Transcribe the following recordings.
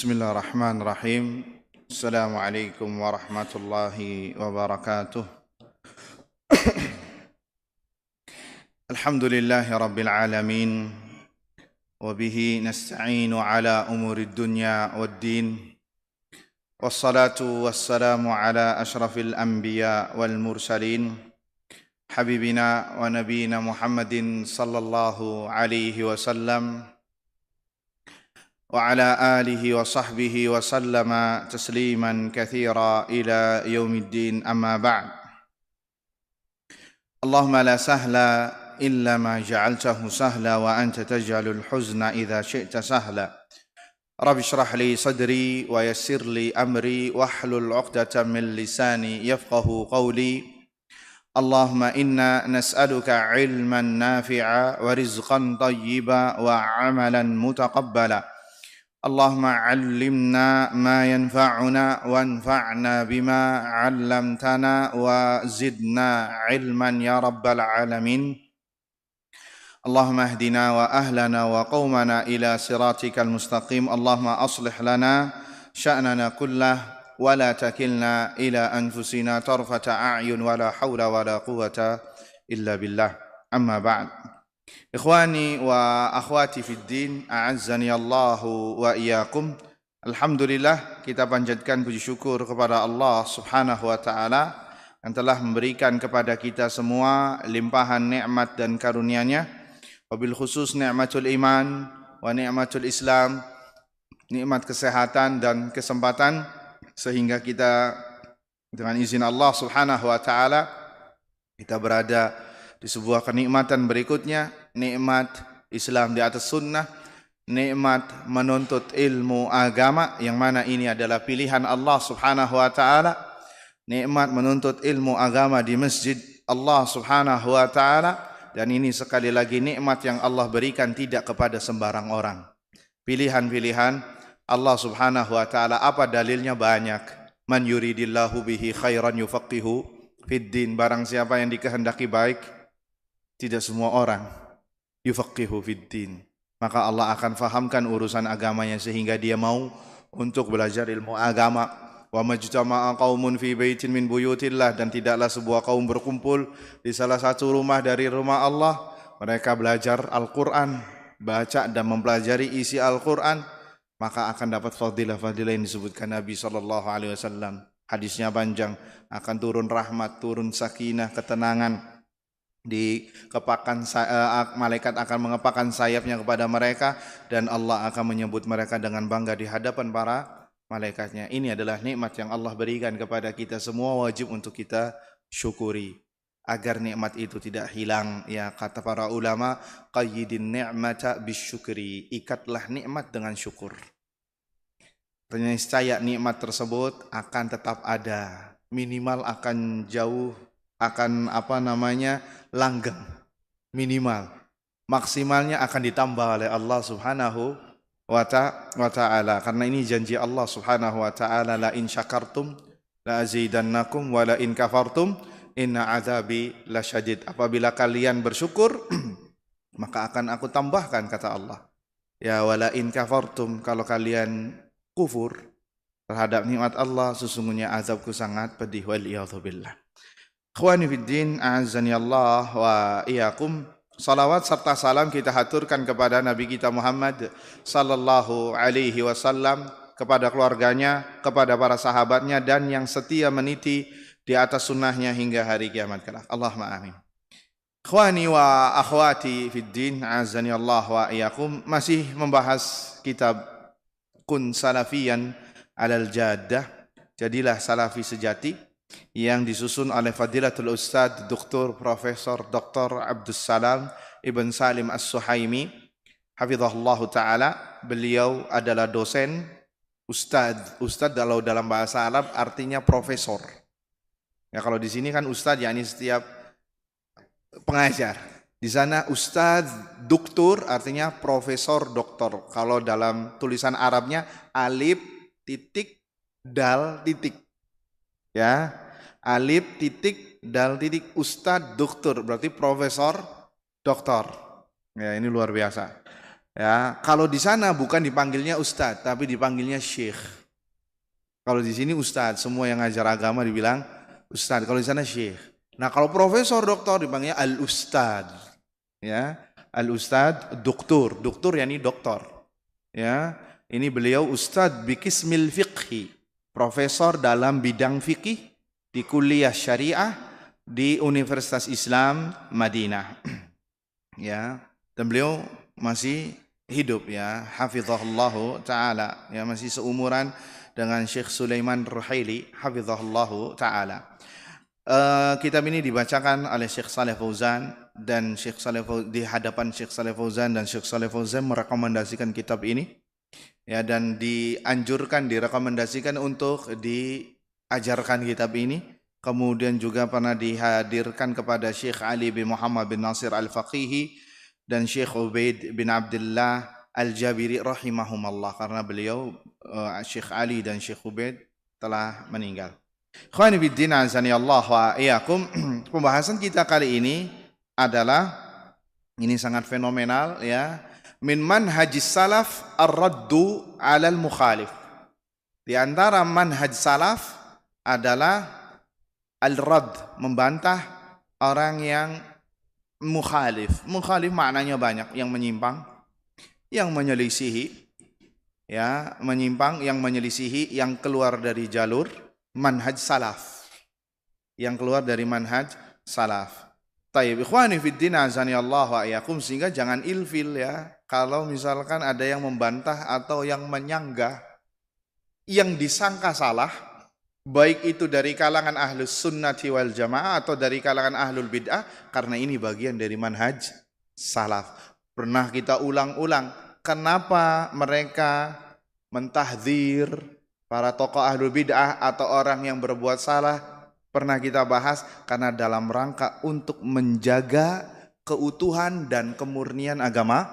Bismillahirrahmanirrahim. Assalamualaikum warahmatullahi wabarakatuh. Alhamdulillahi rabbil alamin. Wabihi nasta'inu ala umurid dunya waddin. Wassalatu wassalamu ala ashrafil anbiya wal mursalin. Habibina wa nabiyina Muhammadin sallallahu alaihi wasallam. وعلى آله وصحبه وسلم تسليما كثيرا إلى يوم الدين أما بعد اللهم لا سهل إلا ما جعلته سهلا وأنت تجعل الحزن إذا شئت سهلا رب اشرح لي صدري ويسر لي أمري واحلل عقدة من لساني يفقه قولي اللهم إنا نسألك علما نافعا ورزقا طيبا وعملا متقبلا اللهم علمنا ما ينفعنا وانفعنا بما علمتنا وزدنا علما يا رب العالمين اللهم اهدنا وأهلنا وقومنا إلى صراطك المستقيم اللهم أصلح لنا شأننا كله ولا تكلنا إلى أنفسنا طرفة أعين ولا حول ولا قوة إلا بالله أما بعد Ikhwani wa akhwati fid din, a'azzani Allahu wa iyyakum. Alhamdulillah, kita panjatkan puji syukur kepada Allah Subhanahu wa taala yang telah memberikan kepada kita semua limpahan nikmat dan karunia-Nya, wabil khusus nikmatul iman wa nikmatul Islam, nikmat kesehatan dan kesempatan, sehingga kita dengan izin Allah Subhanahu wa taala kita berada di sebuah kenikmatan berikutnya, nikmat Islam di atas sunnah, nikmat menuntut ilmu agama, yang mana ini adalah pilihan Allah Subhanahu wa taala, nikmat menuntut ilmu agama di masjid Allah Subhanahu wa taala, dan ini sekali lagi nikmat yang Allah berikan tidak kepada sembarang orang. Pilihan-pilihan Allah Subhanahu wa taala, apa dalilnya? Banyak. Man yuridillahu bihi khairan yufaqihu fid din. Barang siapa yang dikehendaki baik, tidak semua orang yufaqihu fid din, maka Allah akan fahamkan urusan agamanya sehingga dia mau untuk belajar ilmu agama. Wa majtama'a qaumun fi baitin min buyutillah, dan tidaklah sebuah kaum berkumpul di salah satu rumah dari rumah Allah, mereka belajar Al-Qur'an, baca dan mempelajari isi Al-Qur'an, maka akan dapat fadilah-fadilah yang disebutkan Nabi sallallahu alaihi wasallam. Hadisnya panjang, akan turun rahmat, turun sakinah, ketenangan, malaikat akan mengepakkan sayapnya kepada mereka, dan Allah akan menyebut mereka dengan bangga di hadapan para malaikatnya. Ini adalah nikmat yang Allah berikan kepada kita semua, wajib untuk kita syukuri agar nikmat itu tidak hilang. Ya, kata para ulama, qayyidin ni'mata bisyukri, ikatlah nikmat dengan syukur. Niscaya nikmat tersebut akan tetap ada, minimal akan jauh, akan langgeng, minimal. Maksimalnya akan ditambah oleh Allah Subhanahu wa ta'ala, karena ini janji Allah Subhanahu wa ta'ala, la in syakartum la azidannakum wa la in kafartum inna azabi lasyadid. Apabila kalian bersyukur maka akan aku tambahkan, kata Allah. Ya, wala in kafartum, kalau kalian kufur terhadap nikmat Allah, sesungguhnya azabku sangat pedih. Wal iyadzu billah. Ikhwani fiddin, a'azzani Allah wa iyyakum. Salawat serta salam kita haturkan kepada Nabi kita Muhammad sallallahu alaihi wasallam, kepada keluarganya, kepada para sahabatnya, dan yang setia meniti di atas sunnahnya hingga hari kiamat kelak. Allahumma amin. Ikhwani wa akhwati fiddin, a'azzani Allah wa iyyakum. Masih membahas kitab Kun Salafiyan alal Jaddah, jadilah salafi sejati, yang disusun oleh Fadilatul Ustadz Dr. Profesor Dr. Abdus Salam Ibn Salim As-Suhaimi hafizahullahu ta'ala. Beliau adalah dosen, ustadz. Ustadz kalau dalam bahasa Arab artinya profesor. Ya, kalau di sini kan ustadz yakni setiap pengajar. Di sana ustadz doktor artinya profesor doktor. Kalau dalam tulisan Arabnya alif titik dal titik. Ya, alif titik dal titik, ustadz doktor berarti profesor doktor. Ya, ini luar biasa. Ya, kalau di sana bukan dipanggilnya ustadz, tapi dipanggilnya syekh. Kalau di sini ustadz, semua yang ngajar agama dibilang ustadz. Kalau di sana syekh. Nah, kalau profesor, doktor dipanggilnya al-ustadz. Ya, al-ustadz, doktor. Doktor yakni doktor. Ya, ini beliau ustadz bikismil fiqhi. Profesor dalam bidang fikih di kuliah syariah di Universitas Islam Madinah. Ya, dan beliau masih hidup ya, hafizahullahu taala, ya masih seumuran dengan Syekh Sulaiman Ruhaili hafizahullahu taala. Kitab ini dibacakan oleh Syekh Saleh Fauzan dan Syekh Saleh di hadapan Syekh Saleh Fauzan, dan Syekh Saleh Fauzan merekomendasikan kitab ini ya, dan dianjurkan, direkomendasikan untuk diajarkan kitab ini. Kemudian juga pernah dihadirkan kepada Syekh Ali bin Muhammad bin Nasir Al-Faqihi dan Syekh Ubaid bin Abdullah Al-Jabiri rahimahumallah, karena beliau Syekh Ali dan Syekh Ubaid telah meninggal. Ikhwani fiddin azani Allah wa iyyakum. Pembahasan kita kali ini adalah, ini sangat fenomenal ya, min manhajis salaf ar-raddu 'alal mukhalif. Di antara manhaj salaf adalah al-radd, membantah orang yang mukhalif. Mukhalif maknanya banyak, yang menyimpang, yang menyelisihi, ya, menyimpang, yang menyelisihi, yang keluar dari jalur manhaj salaf, yang keluar dari manhaj salaf. Tayyib, ikhwani fiddin azani Allah wa iyyakum, sehingga jangan ilfil ya, kalau misalkan ada yang membantah atau yang menyanggah yang disangka salah, baik itu dari kalangan ahlus sunnati wal jamaah atau dari kalangan ahlul bid'ah, karena ini bagian dari manhaj salaf. Pernah kita ulang-ulang, kenapa mereka mentahdzir para tokoh ahlul bid'ah atau orang yang berbuat salah. Pernah kita bahas, karena dalam rangka untuk menjaga keutuhan dan kemurnian agama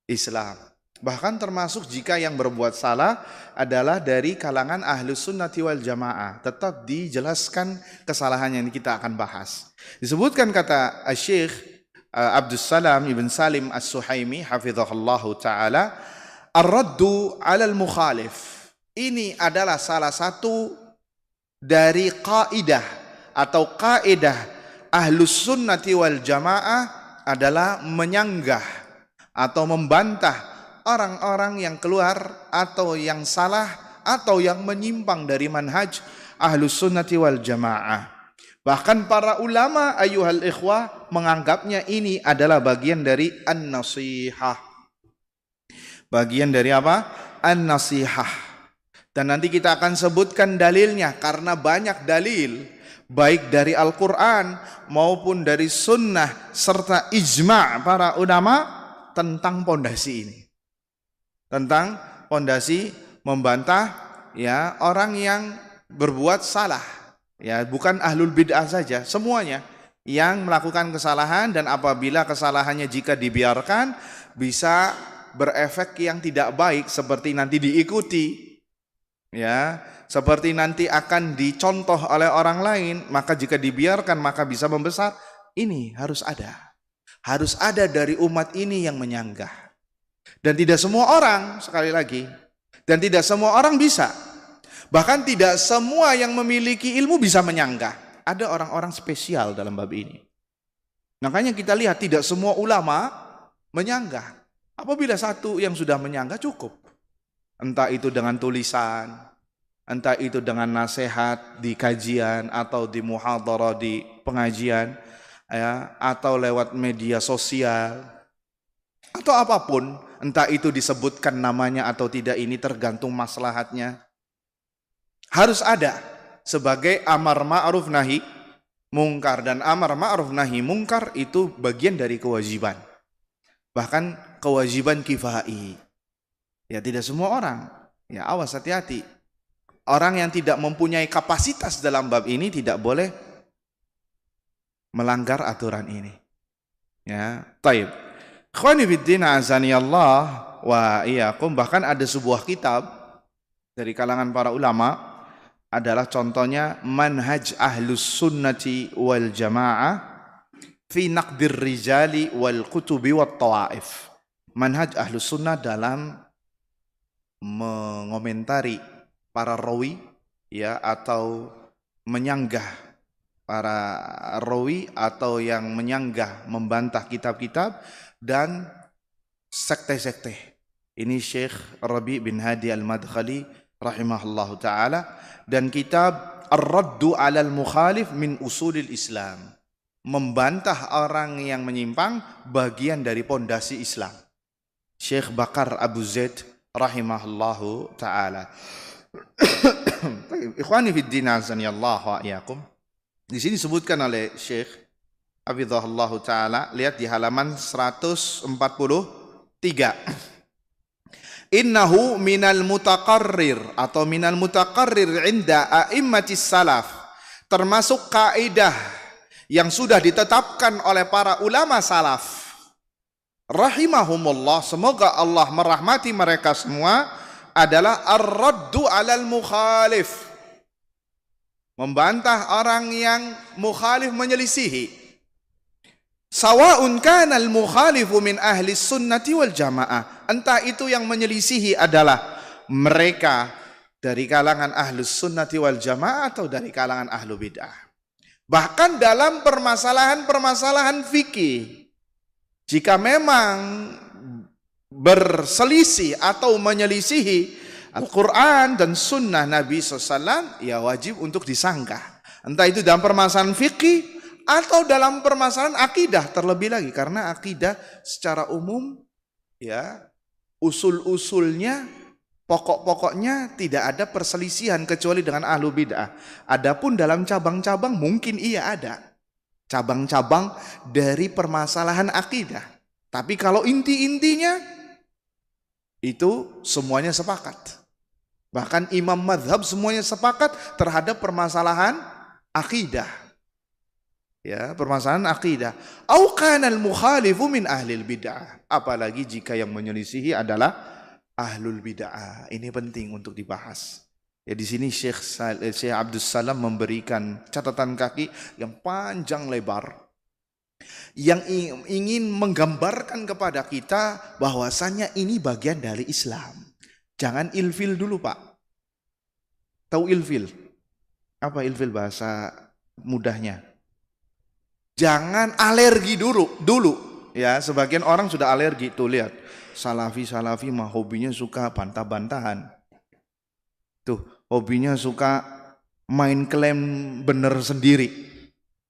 Islam. Bahkan termasuk jika yang berbuat salah adalah dari kalangan ahlus sunnati wal jamaah, tetap dijelaskan kesalahannya, yang kita akan bahas. Disebutkan kata Syekh Abdus Salam ibn Salim As-Suhaimi hafizahullahu ta'ala, ar-raddu 'alal mukhalif. Ini adalah salah satu dari kaidah atau kaidah ahlus sunnati wal jamaah, adalah menyanggah atau membantah orang-orang yang keluar atau yang salah atau yang menyimpang dari manhaj ahlus sunnati wal jamaah. Bahkan para ulama ayyuhal ikhwah menganggapnya ini adalah bagian dari an-nasihah. Bagian dari apa? An-nasihah. Dan nanti kita akan sebutkan dalilnya, karena banyak dalil baik dari Al-Quran maupun dari sunnah serta ijma' para ulama tentang pondasi ini. Tentang pondasi membantah ya orang yang berbuat salah, ya bukan ahlul bid'ah saja, semuanya yang melakukan kesalahan, dan apabila kesalahannya jika dibiarkan bisa berefek yang tidak baik, seperti nanti diikuti, ya seperti nanti akan dicontoh oleh orang lain, maka jika dibiarkan maka bisa membesar. Ini harus ada dari umat ini yang menyanggah. Dan tidak semua orang, sekali lagi, dan tidak semua orang bisa. Bahkan tidak semua yang memiliki ilmu bisa menyanggah. Ada orang-orang spesial dalam bab ini. Makanya kita lihat tidak semua ulama menyanggah. Apabila satu yang sudah menyanggah cukup. Entah itu dengan tulisan, entah itu dengan nasihat di kajian atau di muhadharah di pengajian, ya, atau lewat media sosial, atau apapun. Entah itu disebutkan namanya atau tidak, ini tergantung maslahatnya. Harus ada sebagai amar ma'ruf nahi mungkar, dan amar ma'ruf nahi mungkar itu bagian dari kewajiban. Bahkan kewajiban kifai. Ya tidak semua orang. Ya awas, hati-hati. Orang yang tidak mempunyai kapasitas dalam bab ini tidak boleh melanggar aturan ini. Ya, taib. Ikhwani fiddin azani Allah wa iyyakum, bahkan ada sebuah kitab dari kalangan para ulama, adalah contohnya manhaj ahlus sunnati wal jamaah fi naqdir rijali wal kutubi wat tawaif. manhaj Ahlus Sunnah dalam mengomentari para rawi ya, atau menyanggah para rawi, atau yang menyanggah membantah kitab-kitab dan sekte-sekte. Ini Syekh Rabi' bin Hadi Al-Madkhali rahimahullahu ta'ala, dan kitab Ar-Raddu 'alal Mukhalif min Usulil Islam, membantah orang yang menyimpang bagian dari pondasi Islam. Syekh Bakar Abu Zaid rahimahullahu ta'ala. Ikhwani fid din azanillahu wa iyyakum. Di sini disebutkan oleh Syekh hafizahullahu ta'ala, lihat di halaman 143. Innahu minal mutaqarrir atau minal mutaqarrir inda a'immatis salaf, termasuk kaidah yang sudah ditetapkan oleh para ulama salaf rahimahumullah, semoga Allah merahmati mereka semua, adalah ar-raddu 'alal mukhalif, membantah orang yang mukhalif, menyelisihi. Sawa'un kana al-mukhalifu min ahli sunnati wal jamaah, entah itu yang menyelisihi adalah mereka dari kalangan ahlus sunnati wal jamaah atau dari kalangan ahlu bid'ah. Bahkan dalam permasalahan-permasalahan fikih, jika memang berselisih atau menyelisihi Al-Quran dan sunnah Nabi SAW, ya wajib untuk disanggah. Entah itu dalam permasalahan fikih atau dalam permasalahan akidah, terlebih lagi karena akidah secara umum ya, usul-usulnya, pokok-pokoknya tidak ada perselisihan kecuali dengan ahlu bid'ah. Adapun dalam cabang-cabang mungkin iya ada cabang-cabang dari permasalahan akidah, tapi kalau inti-intinya itu semuanya sepakat. Bahkan imam madhab semuanya sepakat terhadap permasalahan akidah. Ya, permasalahan akidah. Au kanal mukhalifu min ahlil bid'ah. Apalagi jika yang menyelisihi adalah ahlul bid'ah. Ini penting untuk dibahas. Ya, di sini Syekh Abdus Salam memberikan catatan kaki yang panjang lebar, yang ingin menggambarkan kepada kita bahwasannya ini bagian dari Islam. Jangan ilfil dulu, Pak. Tahu ilfil? Apa ilfil bahasa mudahnya? Jangan alergi dulu. Ya, sebagian orang sudah alergi. Tuh lihat, salafi mah hobinya suka bantah-bantahan. Tuh, hobinya suka main klaim bener sendiri.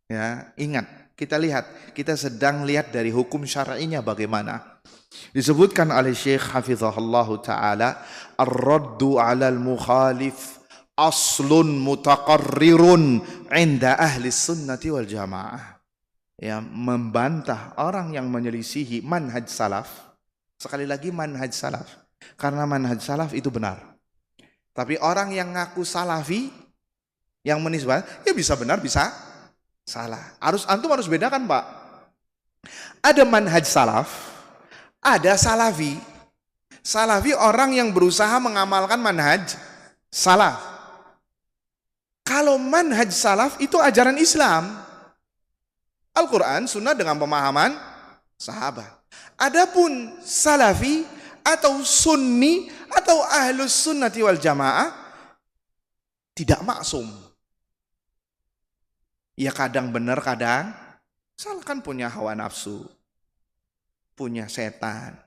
Ya, ingat, kita sedang lihat dari hukum syar'inya bagaimana. Disebutkan oleh Syekh hafizahullahu ta'ala, ar-raddu 'alal mukhalif aslun mutaqarrirun 'inda ahli sunnati wal jamaah. Ya, membantah orang yang menyelisihi manhaj salaf. Sekali lagi manhaj salaf, karena manhaj salaf itu benar. Tapi orang yang ngaku salafi, yang menisbah, ya bisa benar bisa salah. Antum harus bedakan, Pak. Ada manhaj salaf, ada salafi. Salafi orang yang berusaha mengamalkan manhaj salaf. Kalau manhaj salaf itu ajaran Islam, Al-Quran, sunnah dengan pemahaman sahabat. Adapun salafi atau sunni atau ahlus sunnati wal jamaah tidak maksum. Ya kadang benar, kadang salah, kan punya hawa nafsu, punya setan.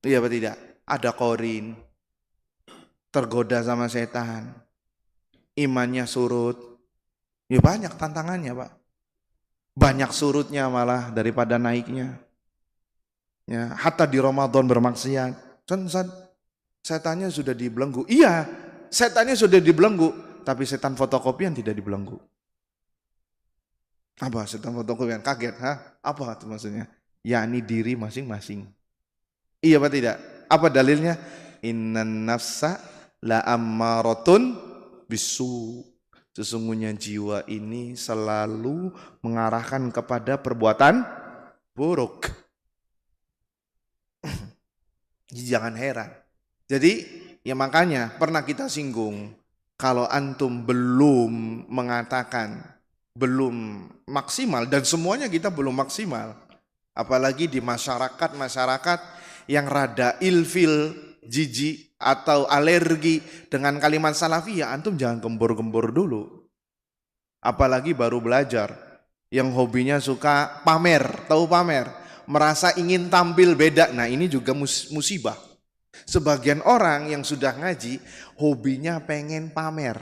Iya apa tidak? Ada korin, tergoda sama setan, imannya surut. Ya banyak tantangannya, Pak. Banyak surutnya malah daripada naiknya. Ya, hatta di Ramadan bermaksiat. Setannya sudah dibelenggu. Iya, setannya sudah dibelenggu, tapi setan fotokopian tidak dibelenggu. Apa setan fotokopian? Kaget, apa itu maksudnya? Yakni diri masing-masing. Iya apa tidak? Apa dalilnya? Innan nafsa la ammaratun bisu. Sesungguhnya jiwa ini selalu mengarahkan kepada perbuatan buruk. Jangan heran. Jadi ya makanya pernah kita singgung, kalau antum belum mengatakan belum maksimal, dan semuanya kita belum maksimal, apalagi di masyarakat yang rada ilfil, jijik atau alergi dengan kalimat salafi, ya antum jangan gembor-gembor dulu. Apalagi baru belajar, yang hobinya suka pamer, tahu pamer, merasa ingin tampil beda. Nah ini juga musibah. Sebagian orang yang sudah ngaji, hobinya pengen pamer.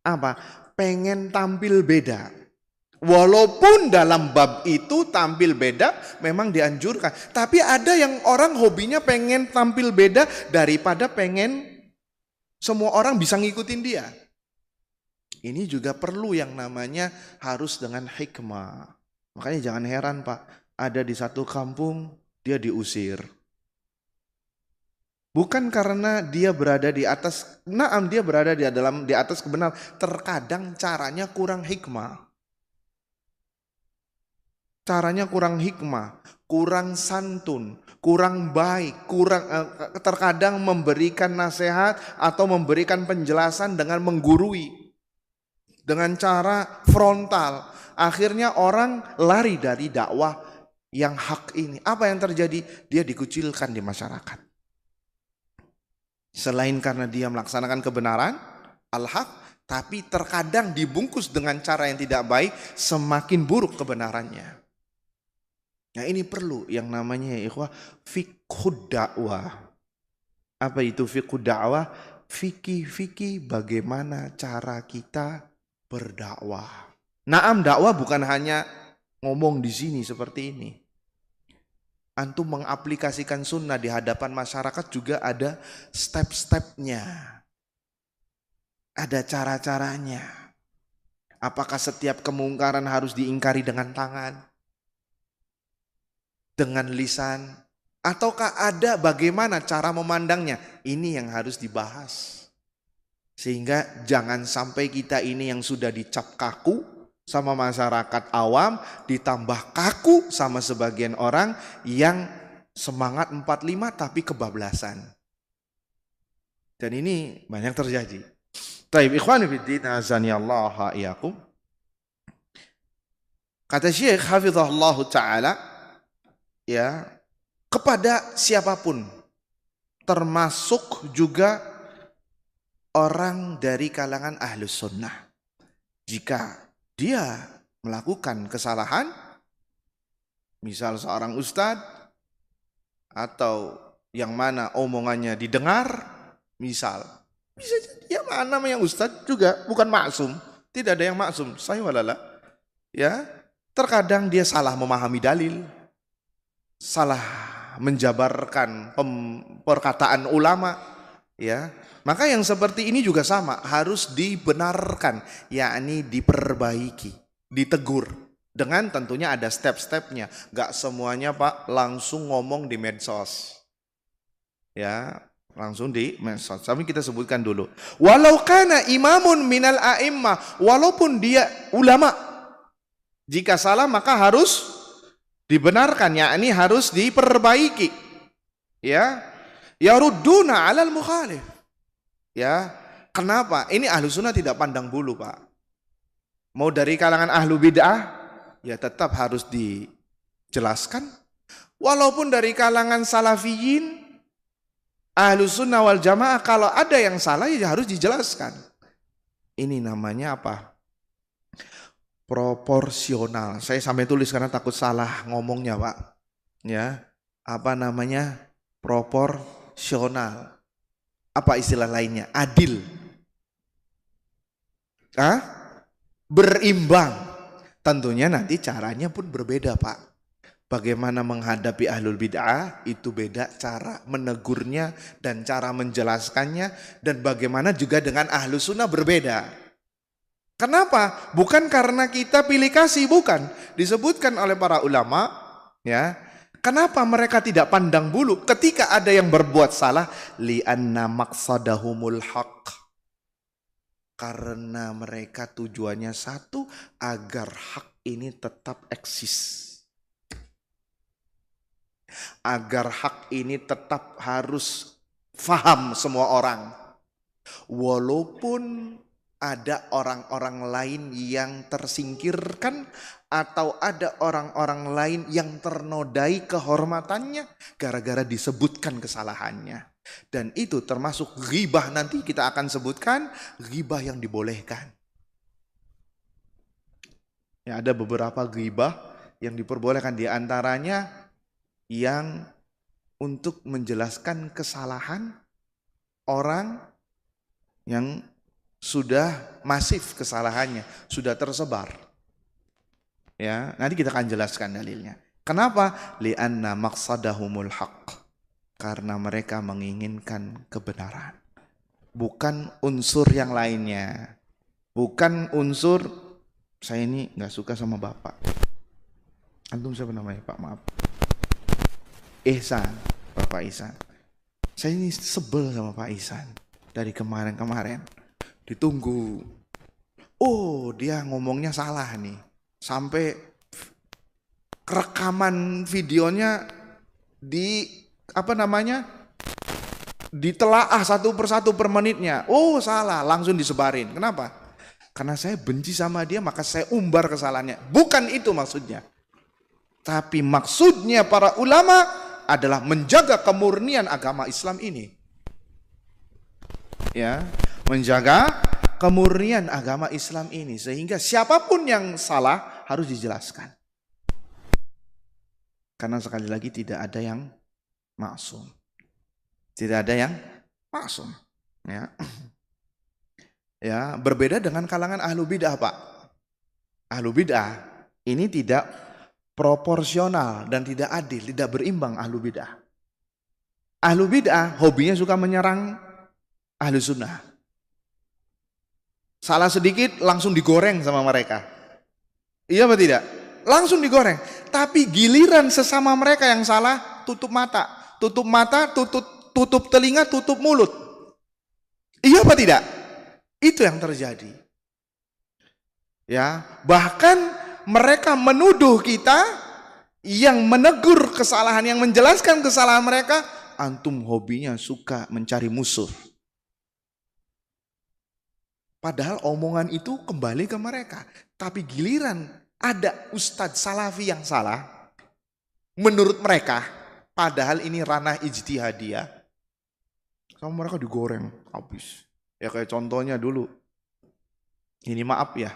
Apa? Pengen tampil beda. Walaupun dalam bab itu tampil beda memang dianjurkan. Tapi ada yang orang hobinya pengen tampil beda daripada pengen semua orang bisa ngikutin dia. Ini juga perlu yang namanya harus dengan hikmah. Makanya jangan heran Pak, ada di satu kampung dia diusir. Bukan karena dia berada di atas, dia berada di atas kebenaran. Terkadang caranya kurang hikmah. Caranya kurang hikmah, kurang santun, kurang baik, terkadang memberikan nasihat atau memberikan penjelasan dengan menggurui. Dengan cara frontal, akhirnya orang lari dari dakwah yang hak ini. Apa yang terjadi? Dia dikucilkan di masyarakat. Selain karena dia melaksanakan kebenaran, al-haq, tapi terkadang dibungkus dengan cara yang tidak baik, semakin buruk kebenarannya. Nah ini perlu yang namanya ikhwah fiqhud dakwah. Apa itu fiqhud dakwah? Fikih bagaimana cara kita berdakwah. Naam, dakwah bukan hanya ngomong di sini seperti ini. Antum mengaplikasikan sunnah di hadapan masyarakat juga ada step-stepnya. Ada cara-caranya. Apakah setiap kemungkaran harus diingkari dengan tangan? Dengan lisan? Ataukah ada bagaimana cara memandangnya? Ini yang harus dibahas. Sehingga jangan sampai kita ini yang sudah dicap kaku sama masyarakat awam, ditambah kaku sama sebagian orang yang semangat 45 tapi kebablasan. Dan ini banyak terjadi. Taib ikhwani fiddin azani Allah iyakum. Kata Syekh hafizahullah ta'ala, ya, kepada siapapun, termasuk juga orang dari kalangan ahlus sunnah, jika dia melakukan kesalahan, misal seorang ustadz atau yang mana omongannya didengar, misal, bisa jadi ya namanya ustadz juga bukan maksum, tidak ada yang maksum, saya walala, ya, terkadang dia salah memahami dalil, salah menjabarkan perkataan ulama, ya. Maka yang seperti ini juga sama, harus dibenarkan, yakni diperbaiki, ditegur. Dengan tentunya ada step-stepnya. Gak semuanya Pak langsung ngomong di medsos. Ya, langsung di medsos. Tapi kita sebutkan dulu. Walau kana imamun minal a'immah, walaupun dia ulama, jika salah maka harus dibenarkan, yakni harus diperbaiki. Ya, yarudduna 'alal mukhalif. Ya, kenapa? Ini ahlu sunnah tidak pandang bulu Pak. Mau dari kalangan ahlu bid'ah, ya tetap harus dijelaskan. Walaupun dari kalangan salafiyin, ahlu sunnah wal jamaah, kalau ada yang salah ya harus dijelaskan. Ini namanya apa? Proporsional. Saya sampai tulis karena takut salah ngomongnya Pak. Ya, apa namanya? Proporsional. Apa istilah lainnya? Adil. Berimbang. Tentunya nanti caranya pun berbeda Pak. Bagaimana menghadapi ahlul bid'ah itu beda cara menegurnya dan cara menjelaskannya, dan bagaimana juga dengan ahlu sunnah berbeda. Kenapa? Bukan karena kita pilih kasih, bukan. Disebutkan oleh para ulama, ya. Kenapa mereka tidak pandang bulu ketika ada yang berbuat salah? Li'anna maqsadahumul haq. Karena mereka tujuannya satu, agar hak ini tetap eksis. Agar hak ini tetap harus faham semua orang. Walaupun ada orang-orang lain yang tersingkirkan atau ada orang-orang lain yang ternodai kehormatannya gara-gara disebutkan kesalahannya. Dan itu termasuk ghibah, nanti kita akan sebutkan ghibah yang dibolehkan. Ya, ada beberapa ghibah yang diperbolehkan, di antaranya yang untuk menjelaskan kesalahan orang yang sudah masif kesalahannya, sudah tersebar. Ya, nanti kita akan jelaskan dalilnya. Kenapa? Li'anna maqsadahumul haqq. Karena mereka menginginkan kebenaran. Bukan unsur yang lainnya. Bukan unsur, saya ini gak suka sama bapak. Antum siapa namanya Pak? Maaf. Ihsan, Bapak Ihsan. Saya ini sebel sama Pak Ihsan. Dari kemarin-kemarin. Ditunggu. Oh, dia ngomongnya salah nih. Sampai rekaman videonya ditelaah satu persatu per menitnya. Oh, salah, langsung disebarin. Kenapa? Karena saya benci sama dia, maka saya umbar kesalahannya. Bukan itu maksudnya. Tapi maksudnya para ulama adalah menjaga kemurnian agama Islam ini. Ya, menjaga kemurnian agama Islam ini, sehingga siapapun yang salah harus dijelaskan. Karena sekali lagi tidak ada yang maksum. Tidak ada yang maksum. Ya. Ya, berbeda dengan kalangan ahlu bid'ah, Pak. Ahlu bid'ah ini tidak proporsional dan tidak adil, tidak berimbang ahlu bid'ah. Ahlu bid'ah hobinya suka menyerang ahlu sunnah. Salah sedikit langsung digoreng sama mereka. Iya apa tidak? Langsung digoreng. Tapi giliran sesama mereka yang salah, tutup mata, tutup telinga, tutup mulut. Iya apa tidak? Itu yang terjadi. Ya, bahkan mereka menuduh kita yang menegur kesalahan, yang menjelaskan kesalahan mereka, antum hobinya suka mencari musuh. Padahal omongan itu kembali ke mereka. Tapi giliran ada ustadz salafi yang salah, menurut mereka, padahal ini ranah ijtihadiyah, sama mereka digoreng habis. Ya kayak contohnya dulu, ini maaf ya,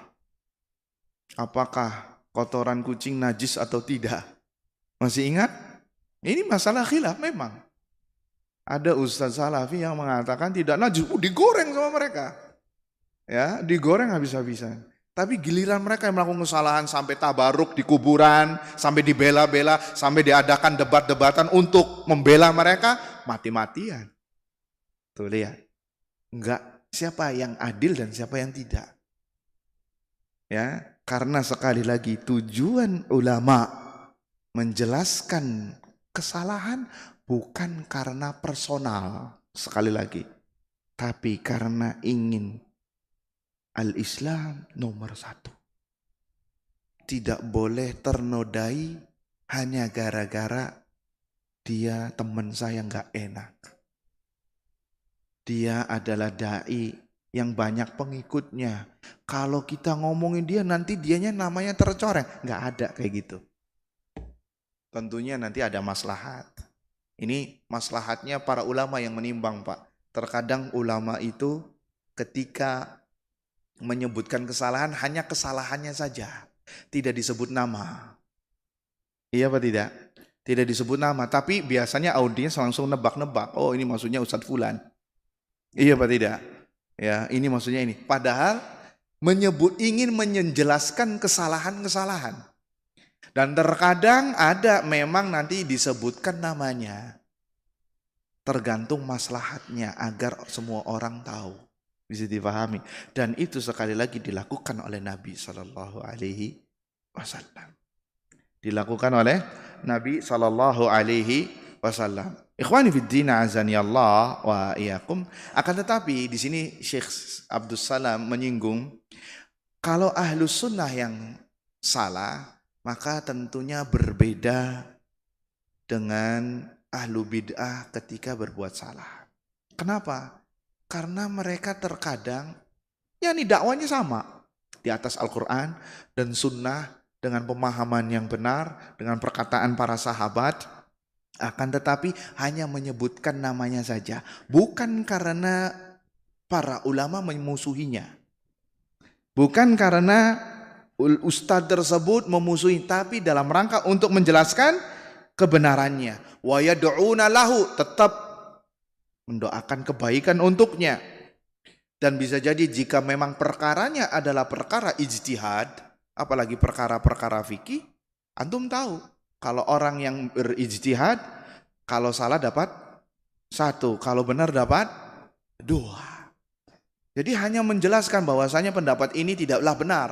apakah kotoran kucing najis atau tidak? Masih ingat? Ini masalah khilaf memang. Ada ustadz salafi yang mengatakan tidak najis, digoreng sama mereka. Ya, digoreng habis-habisan. Tapi giliran mereka yang melakukan kesalahan sampai tabaruk di kuburan, sampai dibela-bela, sampai diadakan debat-debatan untuk membela mereka, mati-matian. Tuh lihat. Enggak, siapa yang adil dan siapa yang tidak. Ya, karena sekali lagi tujuan ulama menjelaskan kesalahan bukan karena personal, sekali lagi, tapi karena ingin al-Islam nomor satu. Tidak boleh ternodai hanya gara-gara dia teman saya nggak enak. Dia adalah da'i yang banyak pengikutnya. Kalau kita ngomongin dia nanti dianya namanya tercoreng. Nggak ada kayak gitu. Tentunya nanti ada maslahat. Ini maslahatnya para ulama yang menimbang, Pak. Terkadang ulama itu ketika menyebutkan kesalahan hanya kesalahannya saja. Tidak disebut nama. Iya apa tidak? Tidak disebut nama. Tapi biasanya audiens langsung nebak-nebak. Oh, ini maksudnya Ustadz Fulan. Iya apa tidak? Ya, ini maksudnya ini. Padahal ingin menjelaskan kesalahan-kesalahan. Dan terkadang ada memang nanti disebutkan namanya. Tergantung maslahatnya agar semua orang tahu. Bisa dipahami. Dan itu sekali lagi dilakukan oleh Nabi Sallallahu Alaihi Wasallam. Dilakukan oleh Nabi Sallallahu Alaihi Wasallam. Ikhwani fiddin azani Allah wa iyyakum. Akan tetapi di sini Syekh Abdus Salam menyinggung kalau ahlus sunnah yang salah maka tentunya berbeda dengan ahlu bid'ah ketika berbuat salah. Kenapa? Karena mereka terkadang Ya ini dakwanya sama. Di atas Al-Quran dan Sunnah dengan pemahaman yang benar, dengan perkataan para sahabat. Akan tetapi hanya menyebutkan namanya saja. Bukan karena para ulama memusuhinya. Bukan karena ustadz tersebut memusuhi, tapi dalam rangka untuk menjelaskan kebenarannya. Wa yad'una lahu, tetap mendoakan kebaikan untuknya. Dan bisa jadi jika memang perkaranya adalah perkara ijtihad, apalagi perkara-perkara fikih, antum tahu kalau orang yang berijtihad, kalau salah dapat 1, kalau benar dapat 2. Jadi hanya menjelaskan bahwasanya pendapat ini tidaklah benar.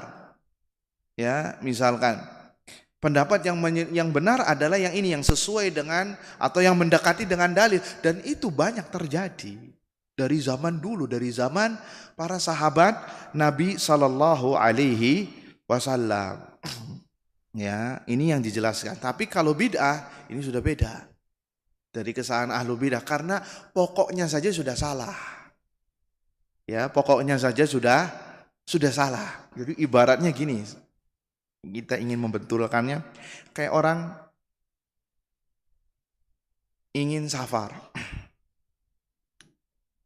Ya, misalkan pendapat yang benar adalah yang ini, yang sesuai dengan atau yang mendekati dengan dalil, dan itu banyak terjadi dari zaman dulu, dari zaman para sahabat Nabi Sallallahu Alaihi Wasallam. Ya, ini yang dijelaskan. Tapi kalau bid'ah ini sudah beda dari kesalahan ahlu bid'ah, karena pokoknya saja sudah salah. Ya, pokoknya saja sudah salah. Jadi ibaratnya gini, kita ingin membetulkannya, kayak orang ingin safar.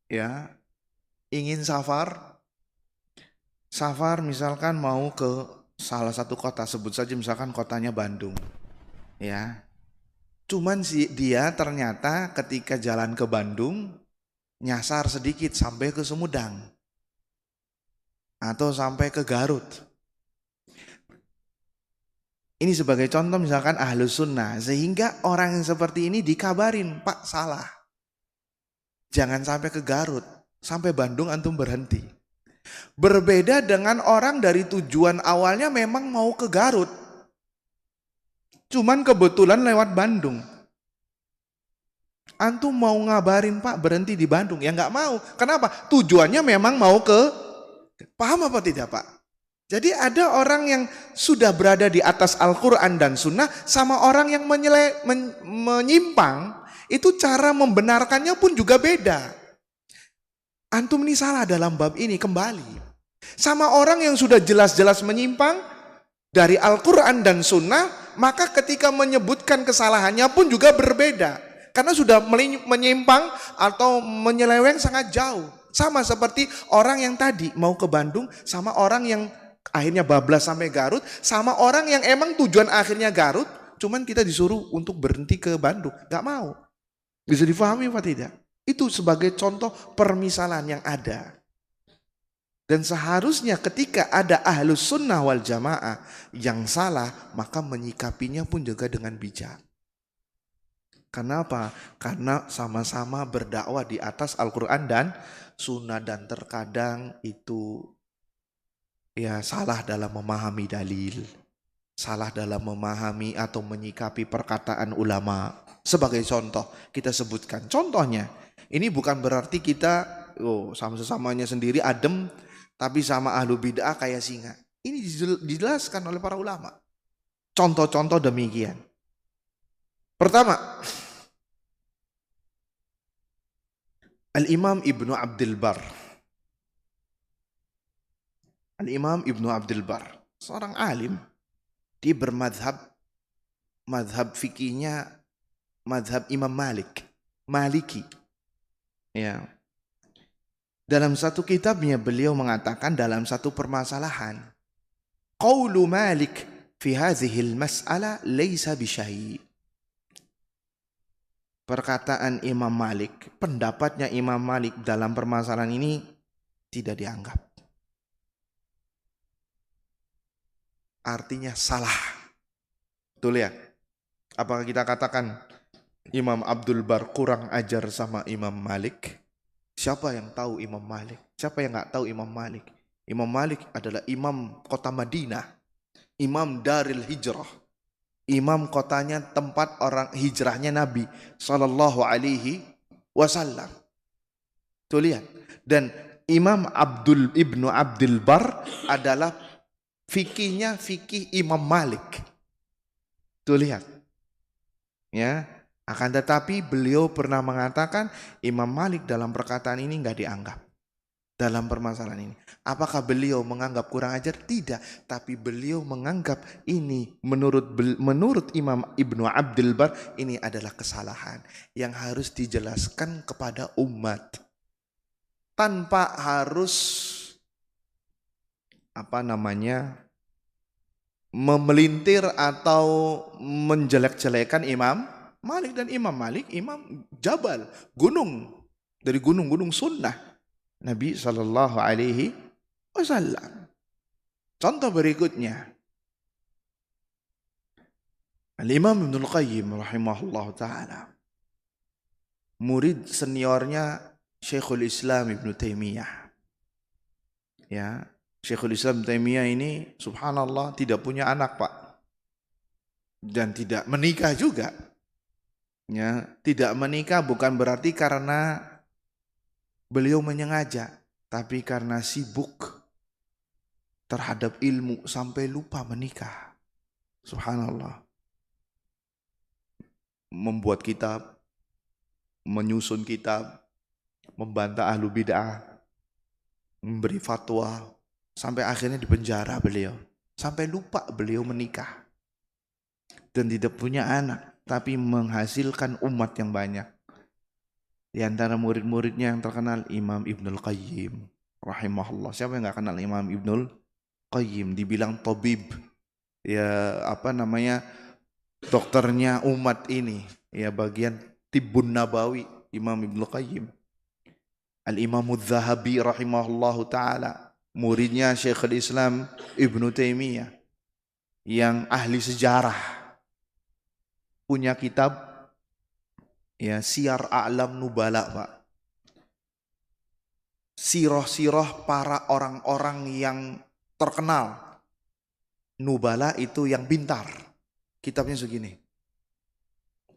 Ya, ingin safar misalkan mau ke salah satu kota, sebut saja misalkan kotanya Bandung. Ya. Cuman dia ternyata ketika jalan ke Bandung nyasar sedikit sampai ke Sumedang atau sampai ke Garut. Ini sebagai contoh misalkan Ahlus Sunnah, sehingga orang yang seperti ini dikabarin, Pak salah, jangan sampai ke Garut, sampai Bandung antum berhenti. Berbeda dengan orang dari tujuan awalnya memang mau ke Garut, cuman kebetulan lewat Bandung. Antum mau ngabarin Pak berhenti di Bandung, ya nggak mau. Kenapa? Tujuannya memang mau ke, paham apa tidak Pak? Jadi ada orang yang sudah berada di atas Al-Quran dan Sunnah, sama orang yang menyimpang, itu cara membenarkannya pun juga beda. Antum ini salah dalam bab ini, kembali. Sama orang yang sudah jelas-jelas menyimpang dari Al-Quran dan Sunnah, maka ketika menyebutkan kesalahannya pun juga berbeda. Karena sudah menyimpang atau menyeleweng sangat jauh. Sama seperti orang yang tadi mau ke Bandung, sama orang yang akhirnya bablas sampai Garut, sama orang yang emang tujuan akhirnya Garut, cuman kita disuruh untuk berhenti ke Bandung. Gak mau. Bisa difahami apa tidak? Itu sebagai contoh permisalan yang ada. Dan seharusnya ketika ada Ahlus Sunnah wal Jamaah yang salah, maka menyikapinya pun juga dengan bijak. Kenapa? Karena sama-sama berdakwah di atas Al-Quran dan Sunnah, dan terkadang itu ya salah dalam memahami dalil, salah dalam memahami atau menyikapi perkataan ulama. Sebagai contoh kita sebutkan, contohnya ini bukan berarti kita sama sesamanya sendiri adem, tapi sama ahlu bid'ah kayak singa. Ini dijelaskan oleh para ulama. Contoh-contoh demikian. Pertama, Al-Imam Ibnu Abdul Bar. Al-Imam Ibnu Abdul Bar, seorang alim. Dia bermadhab, madhab fikihnya madhab Imam Malik, Maliki. Ya. Dalam satu kitabnya beliau mengatakan dalam satu permasalahan, qaulu Malik fi hadhihi al-mas'alah laysa bisyai'. Perkataan Imam Malik, pendapatnya Imam Malik dalam permasalahan ini tidak dianggap. Artinya salah. Betul ya? Apakah kita katakan Imam Abdul Bar kurang ajar sama Imam Malik? Siapa yang tahu Imam Malik? Siapa yang nggak tahu Imam Malik? Imam Malik adalah imam kota Madinah, imam Daril Hijrah. Imam kotanya tempat orang hijrahnya Nabi Sallallahu Alaihi Wasallam. Tuh lihat. Dan Imam Ibnu Abdul Bar adalah fikihnya fikih Imam Malik. Tuh lihat. Ya. Akan tetapi beliau pernah mengatakan Imam Malik dalam perkataan ini nggak dianggap. dalam permasalahan ini. Apakah beliau menganggap kurang ajar? Tidak, tapi beliau menganggap ini menurut Imam Ibnu Abdul Bar ini adalah kesalahan yang harus dijelaskan kepada umat tanpa harus memelintir atau menjelek-jelekan Imam Malik. Dan Imam Malik Imam Jabal, gunung dari gunung-gunung sunnah Nabi Sallallahu Alaihi Wasallam. Contoh berikutnya, Al-Imam Ibnul Qayyim rahimahullah ta'ala, murid seniornya Syekhul Islam Ibnu Taimiyah. Ya, Syekhul Islam Ibnu Taimiyah ini subhanallah tidak punya anak, Pak. Dan tidak menikah juga. Ya, tidak menikah bukan berarti karena beliau menyengaja, tapi karena sibuk terhadap ilmu sampai lupa menikah. Subhanallah. Membuat kitab, menyusun kitab, membantah ahlu bid'ah, memberi fatwa, sampai akhirnya dipenjara beliau. Sampai lupa beliau menikah. Dan tidak punya anak, tapi menghasilkan umat yang banyak. Di antara murid-muridnya yang terkenal Imam Ibnul Qayyim rahimahullah. Siapa yang gak kenal Imam Ibnul Qayyim? Dibilang tabib, ya dokternya umat ini, ya bagian Tibbun Nabawi Imam Ibnul Qayyim. Al-Imam Adz-Dzahabi rahimahullahu ta'ala, muridnya Syekhul Islam Ibnu Taimiyah yang ahli sejarah, punya kitab ya Siyar A'lam Nubala, Pak. Sirah-sirah para orang-orang yang terkenal. Nubala itu yang pintar. Kitabnya segini.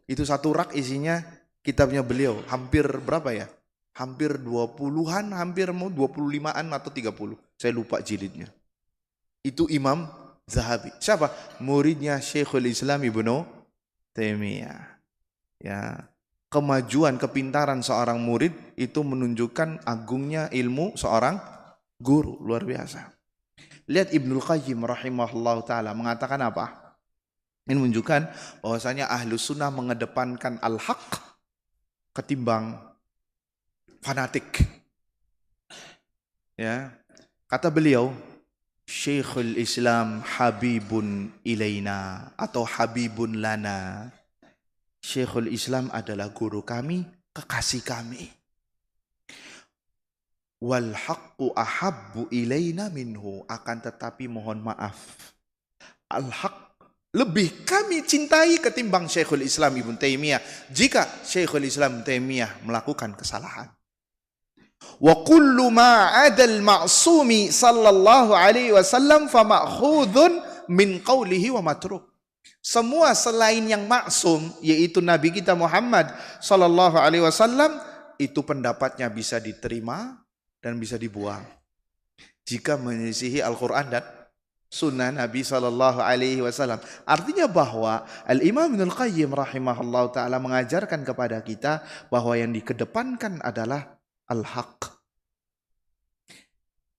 Itu satu rak isinya kitabnya beliau. Hampir berapa ya? Hampir 20-an, hampir mau 25-an atau 30. Saya lupa jilidnya. Itu Imam Zahabi. Siapa? Muridnya Syekhul Islam Ibnu Taimiyah. Ya. Kemajuan, kepintaran seorang murid itu menunjukkan agungnya ilmu seorang guru, luar biasa. Lihat Ibnul Qayyim rahimahullah ta'ala mengatakan apa? Ini menunjukkan bahwasanya Ahlus Sunnah mengedepankan al-haq ketimbang fanatik. Ya, kata beliau, Syekhul Islam habibun ilaina atau habibun lana. Syekhul Islam adalah guru kami, kekasih kami. Wal haqqu ahabbu ilaina minhu, akan tetapi mohon maaf, al-haq lebih kami cintai ketimbang Syekhul Islam Ibnu Taimiyah jika Syekhul Islam Ibnu Taimiyah melakukan kesalahan. Wa kullu ma 'adal ma'sumi sallallahu alaihi wasallam fa ma'khudun min qawlihi wa matruk. Semua selain yang maksum, yaitu Nabi kita Muhammad sallallahu alaihi wasallam, itu pendapatnya bisa diterima dan bisa dibuang jika menyelisihi Al-Quran dan Sunnah Nabi sallallahu alaihi wasallam. Artinya bahwa Al-Imam Ibnul Qayyim rahimahullah ta'ala mengajarkan kepada kita bahwa yang dikedepankan adalah al-haq.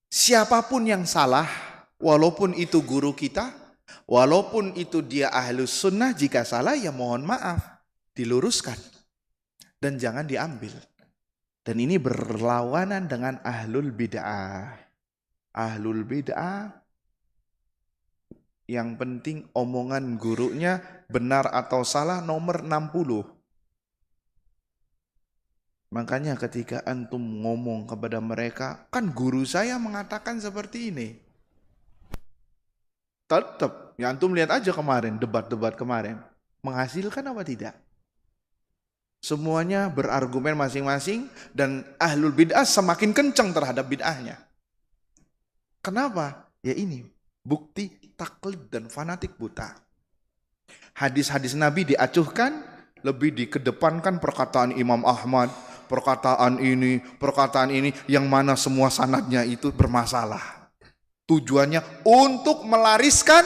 Siapapun yang salah, walaupun itu guru kita, walaupun itu dia ahlus sunnah, jika salah ya mohon maaf, diluruskan dan jangan diambil. Dan ini berlawanan dengan ahlul bid'ah. Ahlul bid'ah yang penting omongan gurunya benar atau salah nomor 60. Makanya ketika antum ngomong kepada mereka, kan guru saya mengatakan seperti ini. Tetap, ya antum lihat aja kemarin, debat-debat kemarin. Menghasilkan apa tidak? Semuanya berargumen masing-masing dan ahlul bid'ah semakin kencang terhadap bid'ahnya. Kenapa? Ya ini, bukti taklid dan fanatik buta. Hadis-hadis Nabi diacuhkan, lebih dikedepankan perkataan Imam Ahmad, perkataan ini, yang mana semua sanadnya itu bermasalah. Tujuannya untuk melariskan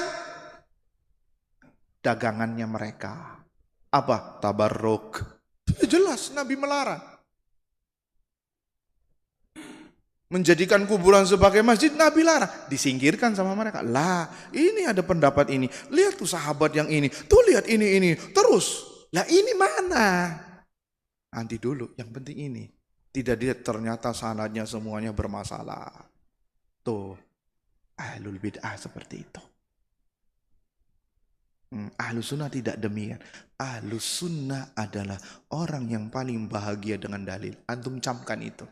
dagangannya mereka. Apa? Tabarruk. Jelas Nabi melarang. Menjadikan kuburan sebagai masjid, Nabi larang. Disingkirkan sama mereka. Lah, ini ada pendapat ini. Lihat tuh sahabat yang ini. Tuh lihat ini. Terus. Lah ini mana? Nanti dulu, yang penting ini. Tidak dilihat ternyata sanadnya semuanya bermasalah. Tuh, ahlul bid'ah seperti itu. Ahlus sunnah tidak demikian. Ahlus sunnah adalah orang yang paling bahagia dengan dalil. Antum camkan itu.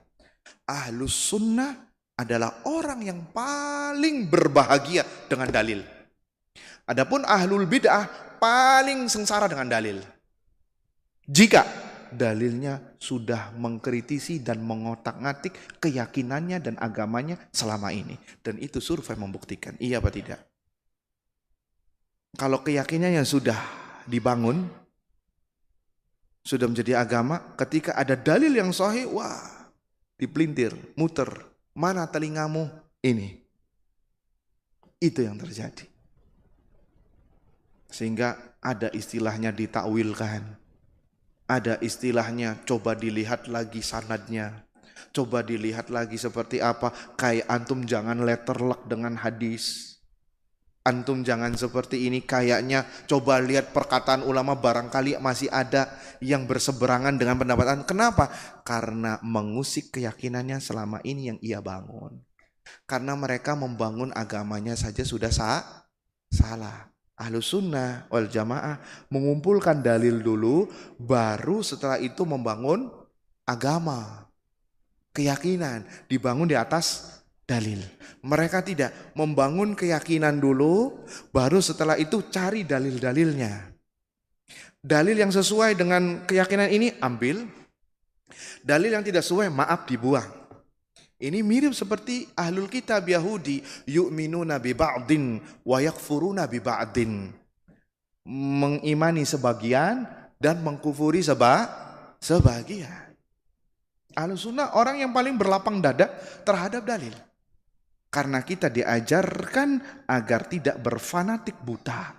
Ahlus sunnah adalah orang yang paling berbahagia dengan dalil. Adapun ahlul bid'ah paling sengsara dengan dalil. Jika dalilnya sudah mengkritisi dan mengotak-ngatik keyakinannya dan agamanya selama ini. Dan itu survei membuktikan. Iya apa tidak? Kalau keyakinannya sudah dibangun, sudah menjadi agama, ketika ada dalil yang sahih, wah, dipelintir, muter. Mana telingamu? Ini. Itu yang terjadi. Sehingga ada istilahnya ditakwilkan. Ada istilahnya coba dilihat lagi sanadnya. Coba dilihat lagi seperti apa. Kayak antum jangan letterlock dengan hadis. Antum jangan seperti ini, kayaknya coba lihat perkataan ulama barangkali masih ada yang berseberangan dengan pendapat. Kenapa? Karena mengusik keyakinannya selama ini yang ia bangun. Karena mereka membangun agamanya saja sudah salah. Ahlus sunnah wal jamaah mengumpulkan dalil dulu, baru setelah itu membangun agama. Keyakinan dibangun di atas dalil. Mereka tidak membangun keyakinan dulu, baru setelah itu cari dalil-dalilnya. Dalil yang sesuai dengan keyakinan ini ambil, dalil yang tidak sesuai maaf dibuang. Ini mirip seperti ahlul kitab Yahudi, yu'minuna bi ba'din wa yakfuruna bi ba'din. Mengimani sebagian dan mengkufuri sebagian. Ahlus sunnah orang yang paling berlapang dada terhadap dalil. Karena kita diajarkan agar tidak berfanatik buta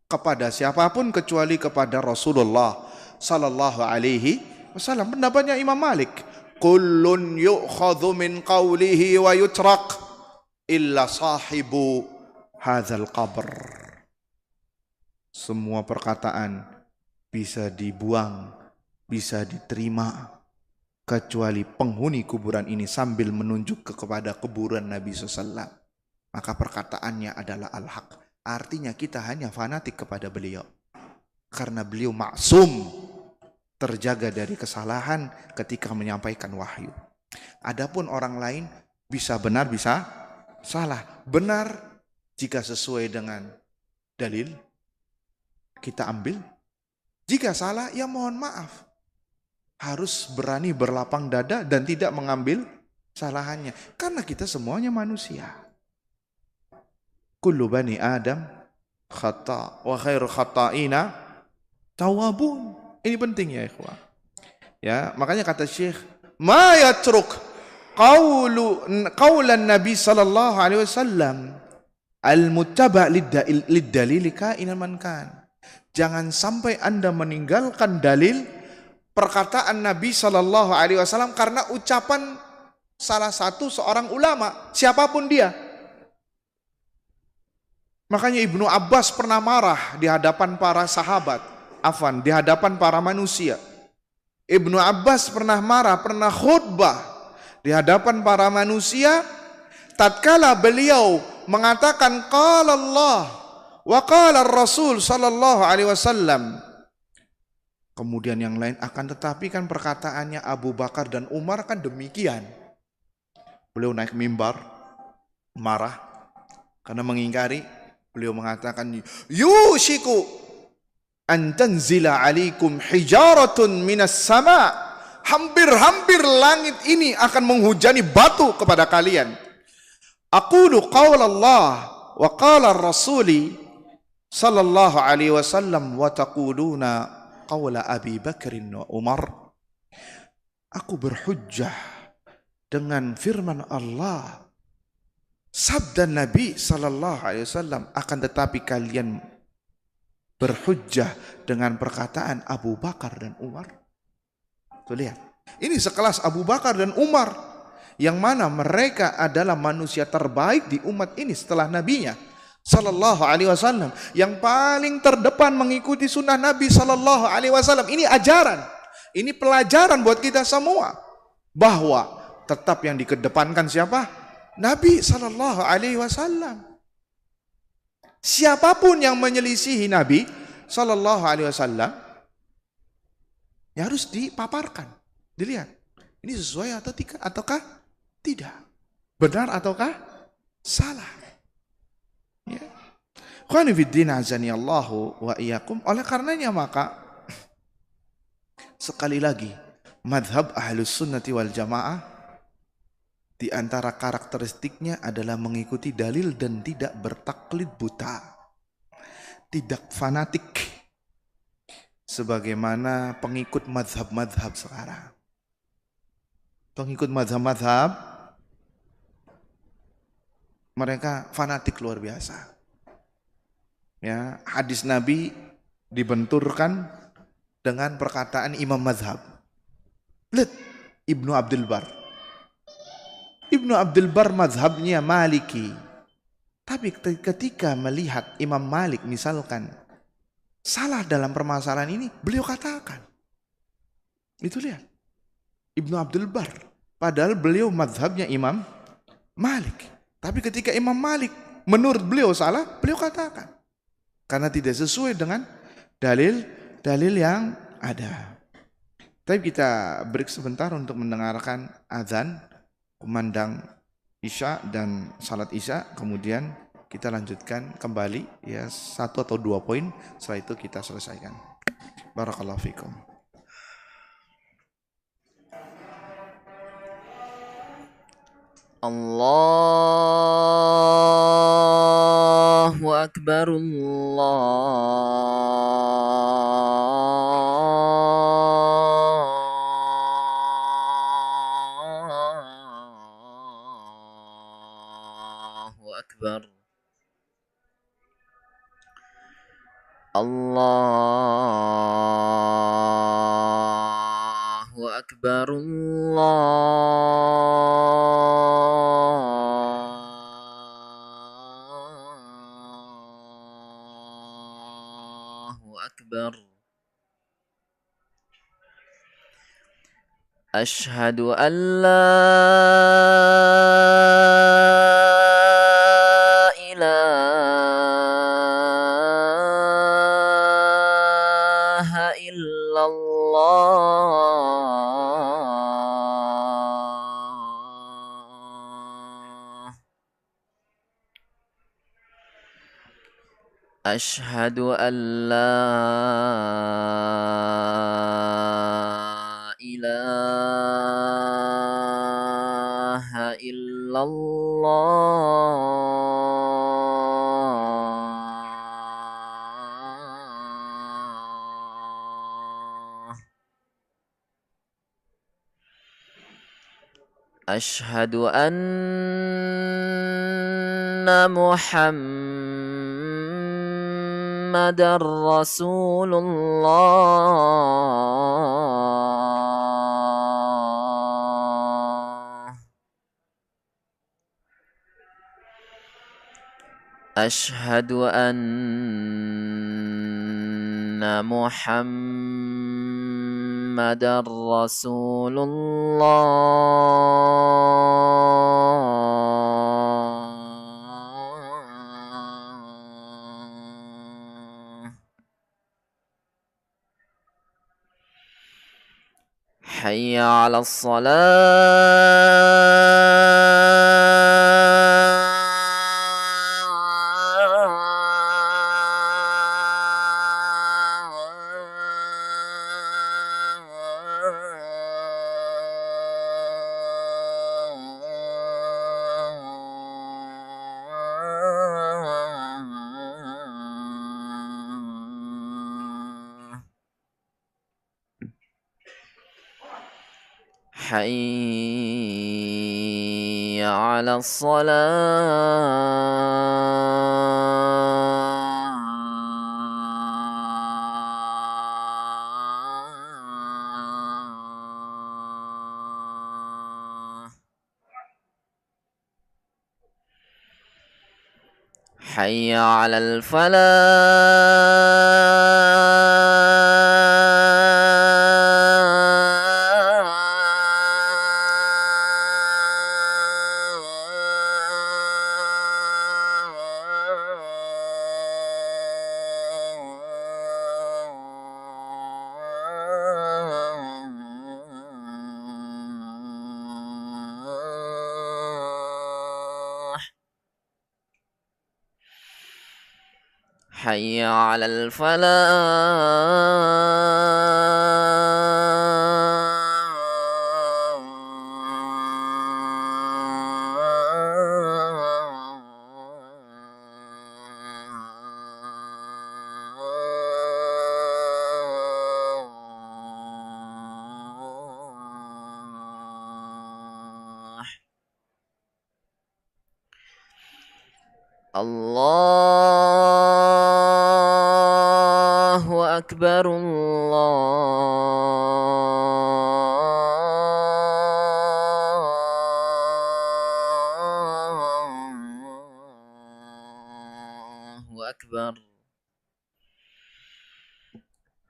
kepada siapapun kecuali kepada Rasulullah sallallahu alaihi wasallam. Pendapatnya Imam Malik, kullun yu'khadhu min qawlihi wa yutrak illa sahibu hadzal qabr. Semua perkataan bisa dibuang, bisa diterima, kecuali penghuni kuburan ini sambil menunjuk kepada kuburan Nabi SAW. Maka perkataannya adalah al-haq. Artinya kita hanya fanatik kepada beliau. Karena beliau maksum, terjaga dari kesalahan ketika menyampaikan wahyu. Adapun orang lain bisa benar, bisa salah. Benar jika sesuai dengan dalil, kita ambil. Jika salah, ya mohon maaf. Harus berani berlapang dada dan tidak mengambil kesalahannya. Karena kita semuanya manusia. Kullu bani Adam khata' wa khairu khata'ina tawabun. Ini penting ya ikhwan. Ya, makanya kata Syekh, ma yatruk qaulan Nabi sallallahu alaihi wasallam al-muttaba' lid-dalil ka'inan man kan. Jangan sampai Anda meninggalkan dalil perkataan Nabi Shallallahu Alaihi Wasallam karena ucapan salah satu seorang ulama, siapapun dia. Makanya Ibnu Abbas pernah marah di hadapan para sahabat, di hadapan para manusia. Ibnu Abbas pernah marah, pernah khutbah di hadapan para manusia. Tatkala beliau mengatakan qala Allah wa qala Rasul Shallallahu Alaihi Wasallam. Kemudian yang lain akan tetapi kan perkataannya Abu Bakar dan Umar kan demikian. Beliau naik mimbar, marah karena mengingkari. Beliau mengatakan, yushiku an tanzila alaikum hijaratun minas sama. Hampir-hampir langit ini akan menghujani batu kepada kalian. Aqulu qaul Allah wa qala Rasuli sallallahu alaihi wasallam wa taquluna qawla Abi Bakrin wa Umar. Aku berhujjah dengan firman Allah, sabda Nabi sallallahu alaihi wasallam, akan tetapi kalian berhujjah dengan perkataan Abu Bakar dan Umar. Tuh lihat, ini sekelas Abu Bakar dan Umar yang mana mereka adalah manusia terbaik di umat ini setelah nabinya sallallahu alaihi wasallam, yang paling terdepan mengikuti sunnah Nabi sallallahu alaihi wasallam. Ini ajaran, ini pelajaran buat kita semua bahwa tetap yang dikedepankan siapa? Nabi sallallahu alaihi wasallam. Siapapun yang menyelisihi Nabi sallallahu alaihi wasallam ya harus dipaparkan, dilihat ini sesuai ataukah tidak, benar ataukah salah. Ya. Khawani fiddin azani Allahu wa iyyakum. Oleh karenanya maka sekali lagi madhab ahlus sunnati wal jamaah di antara karakteristiknya adalah mengikuti dalil dan tidak bertaklid buta, tidak fanatik sebagaimana pengikut madhab-madhab sekarang. Pengikut madhab-madhab mereka fanatik luar biasa. Ya, hadis Nabi dibenturkan dengan perkataan imam madhab. Lihat Ibnu Abdul Bar. Ibnu Abdul Bar madhabnya Maliki. Tapi ketika melihat Imam Malik misalkan salah dalam permasalahan ini, beliau katakan. Itu lihat. Ibnu Abdul Bar. Padahal beliau madhabnya Imam Malik. Tapi ketika Imam Malik menurut beliau salah, beliau katakan. Karena tidak sesuai dengan dalil yang ada. Tapi kita break sebentar untuk mendengarkan azan, kumandang Isya dan salat Isya, kemudian kita lanjutkan kembali ya 1 atau 2 poin, setelah itu kita selesaikan. Barakallahu fikum. Allahu Akbar, Allahu Akbar, Allahu Akbar, Allahu Akbar. Asyhadu an la ilaha illallah. Asyhadu an la ilaha illallah. Asyhadu anna Muhammadar Rasulullah. Asyhadu anna Muhammadar Rasulullah. Hayya 'alas salah. Hayya 'alas salah. حي على الفلاح حي على الفلاح الله أكبر الله أكبر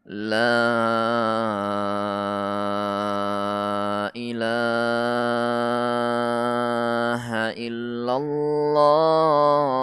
لا إله إلا الله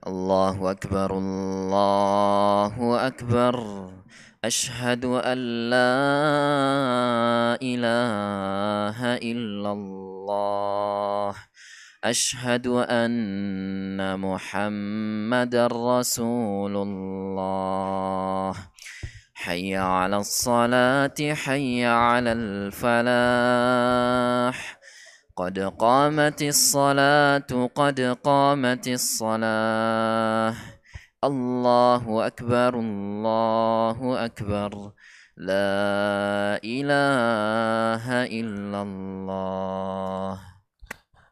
الله أكبر الله أكبر أشهد أن لا إله إلا الله أشهد أن محمد رسول الله حي على الصلاة حي على الفلاح قد قامت الصلاة قد قامت الصلاة الله أكبر لا إله إلا الله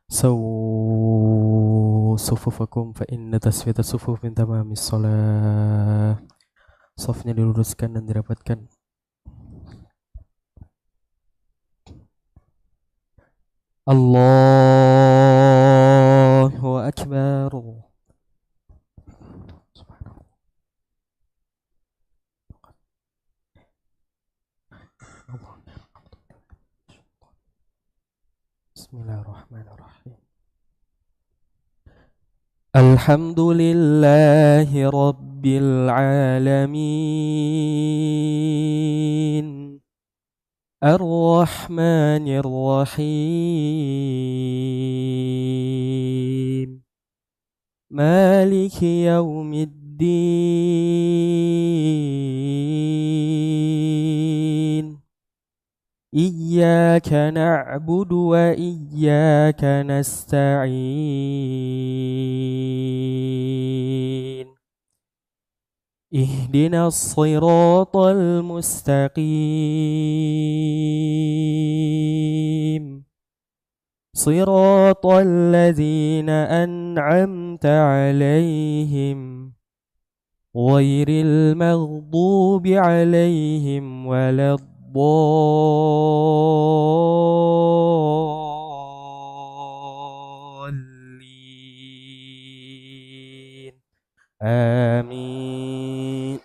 سووا صفوفكم فإن تسوية الصفوف من تمام الصلاة. Safnya diluruskan dan dirapatkan. Allahu Akbar. Bismillahirrahmanirrahim. Alhamdulillahi Rabbil Alamin Ar-Rahmanir Rahim Maliki Yawmiddin Iyyaka na'budu wa iyyaka nasta'in Ihdinas siratal mustaqim Siratal ladzina an'amta 'alaihim ghairil maghdubi 'alaihim waladdallin Amin.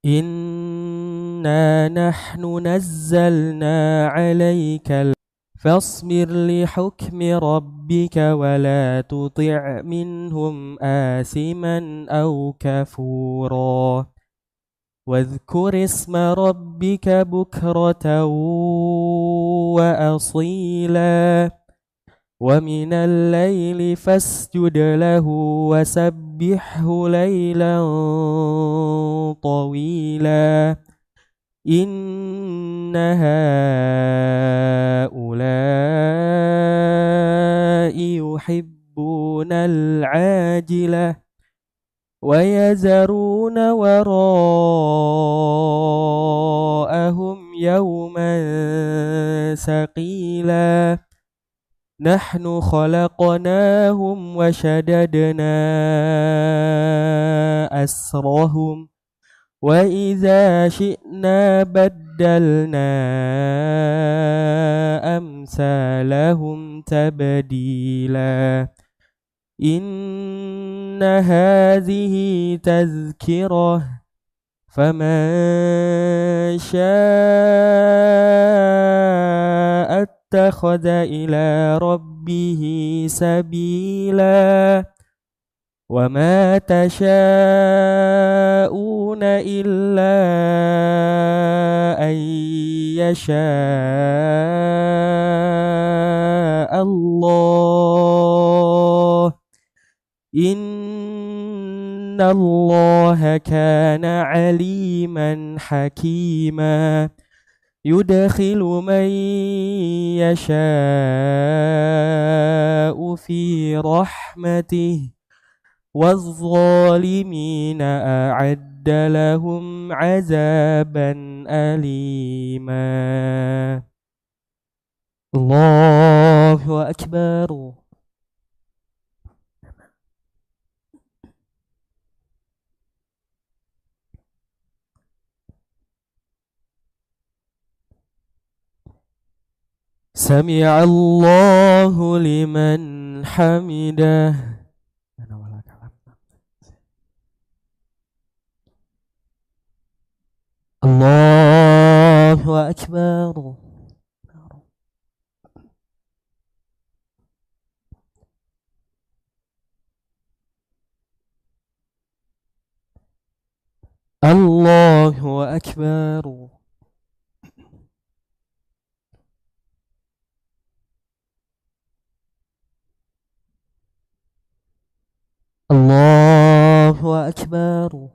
Inna nahnu nazzalna 'alaikal fasbir li hukmi rabbika wa la tuti' minhum asiman aw kafura wadhkur isma rabbika bukratan wa asila wa minal layli fasjud lahu wa sabbihhu laylan tawila inna haula'i yuhibbunal 'ajilah ويذرون وراءهم يوما ثقيلا نحن خلقناهم وشددنا أسرهم وإذا شئنا بدلنا أمثالهم تبديلا إن هذه تذكرة فمن شاء اتخذ إلى ربه سبيلا وما تشاءون إلا أن يشاء الله إن الله كان عليما حكيما يدخل من يشاء في رحمته والظالمين أعد لهم عذابا أليما الله أكبر سمع الله لمن حمده الله أكبر الله أكبر الله أكبر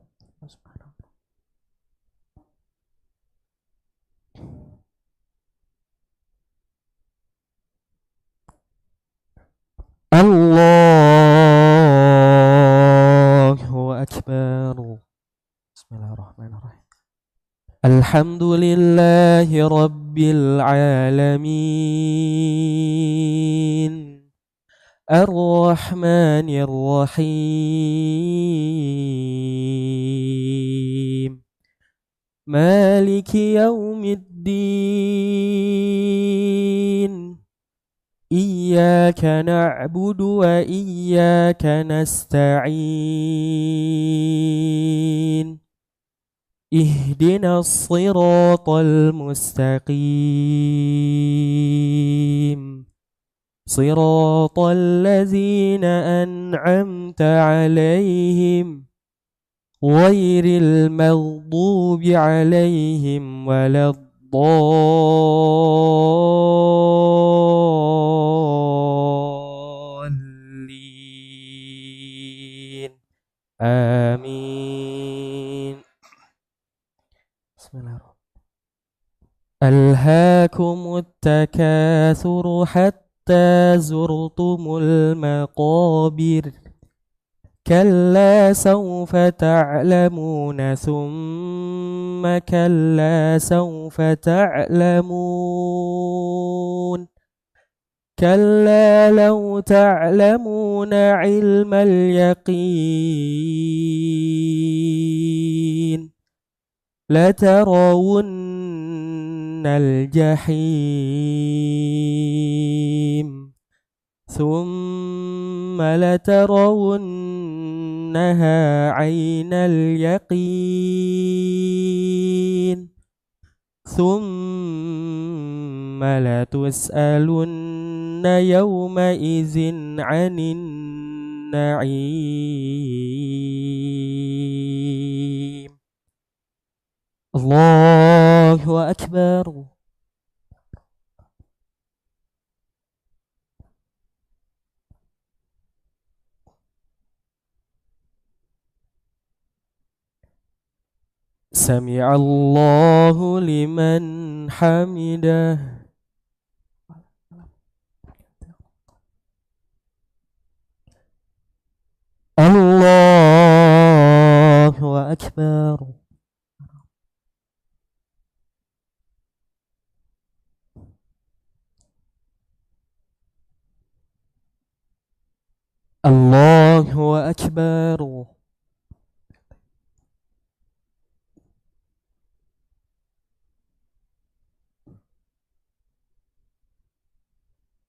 الله أكبر بسم الله الرحمن الرحيم الحمد لله رب العالمين الرحمن الرحيم مالك يوم الدين إياك نعبد وإياك نستعين اهدنا الصراط المستقيم صراط الذين أنعمت عليهم غير المغضوب عليهم ولا الضالين آمين بسم الله الرحمن ألهاكم التكاثر حتى زرتم المقابر كلا سوف تعلمون ثم كلا سوف تعلمون كلا لو تعلمون علم اليقين لترون الجحيم ثم لترونها عين اليقين ثم لتسألن يومئذ عن النعيم الله أكبر سمع الله لمن حمده الله أكبر الله أكبر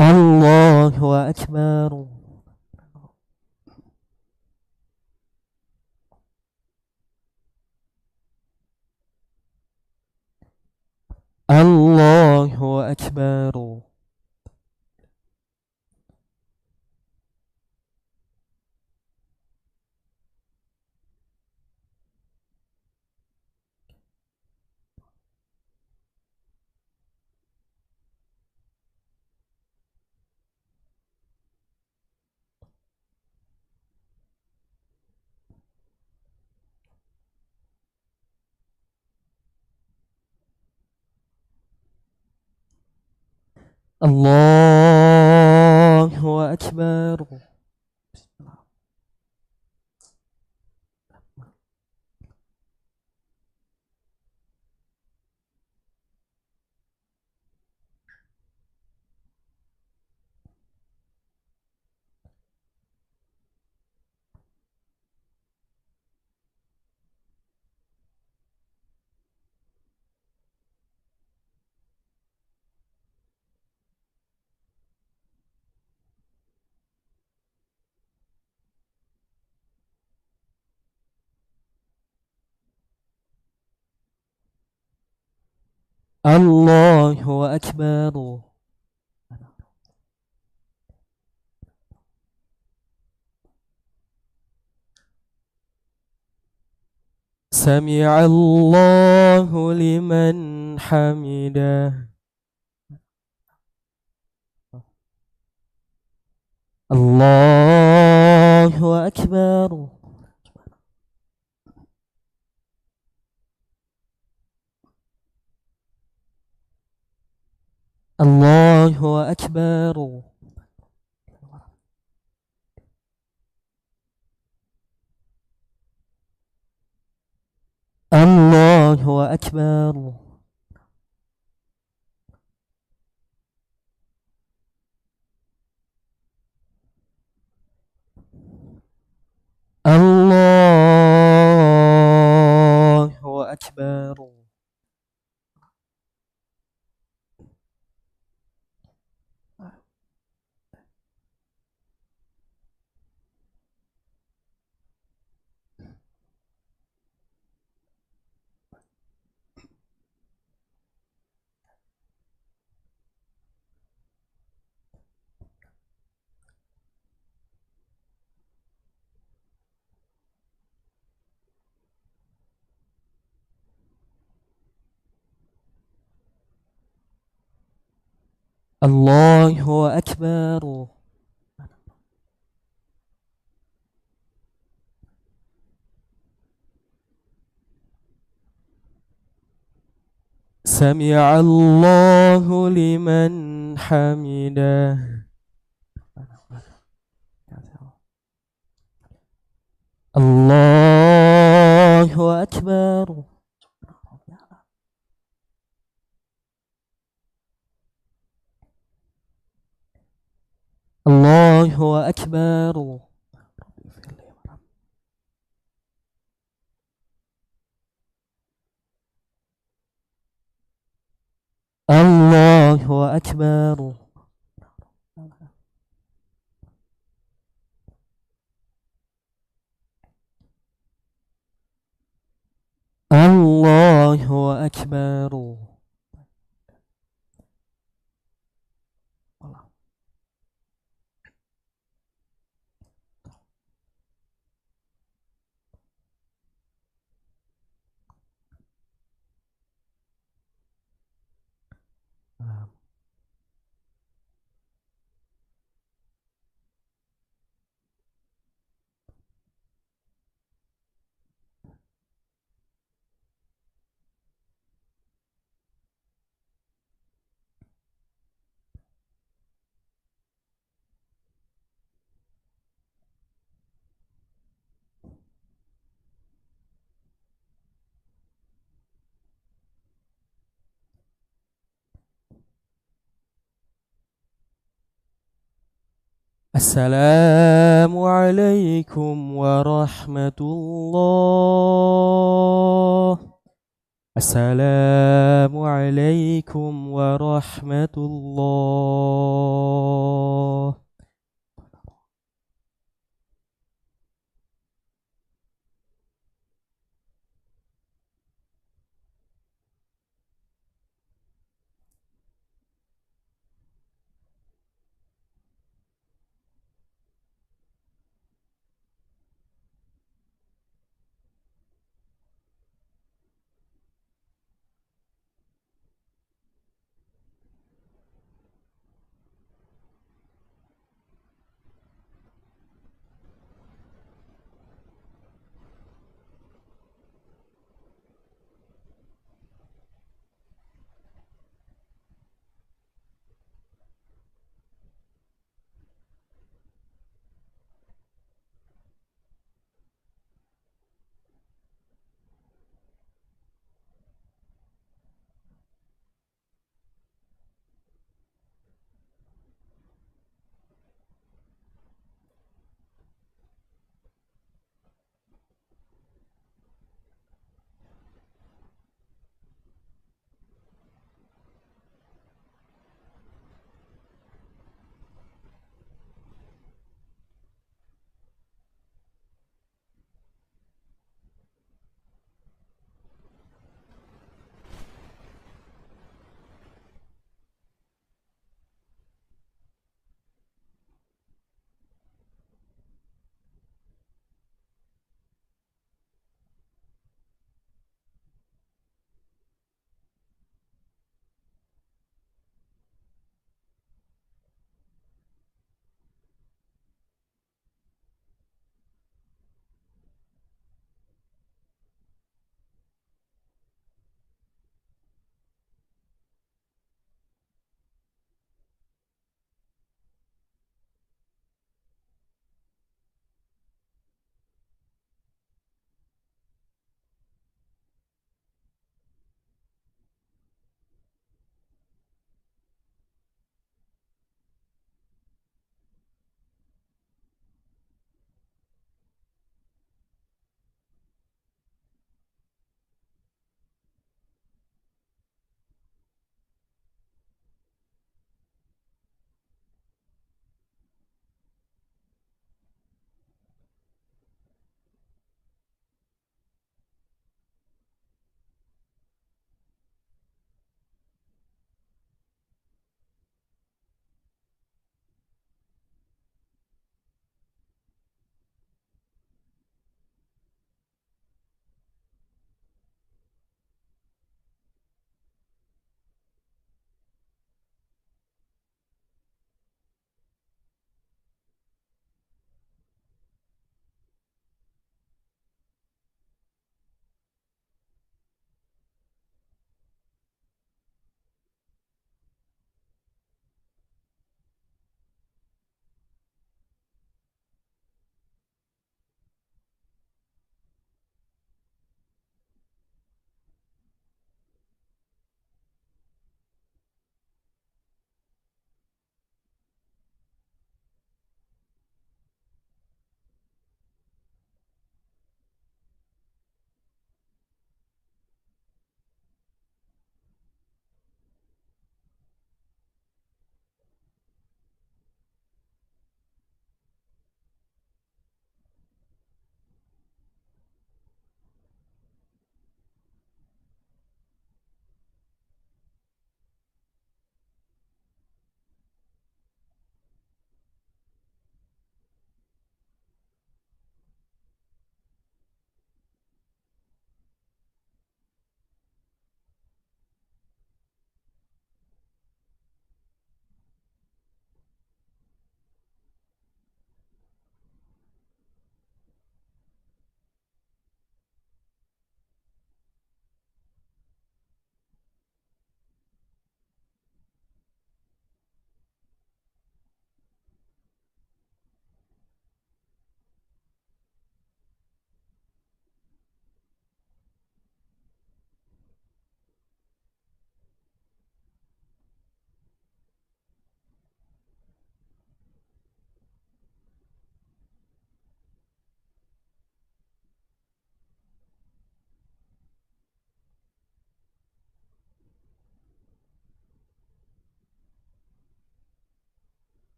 الله أكبر الله أكبر الله أكبر الله أكبر سمع الله لمن حمده الله أكبر الله أكبر الله أكبر الله أكبر الله أكبر سمع الله لمن حمده الله أكبر الله أكبر الله أكبر الله أكبر Assalamualaikum warahmatullah. Assalamualaikum warahmatullah.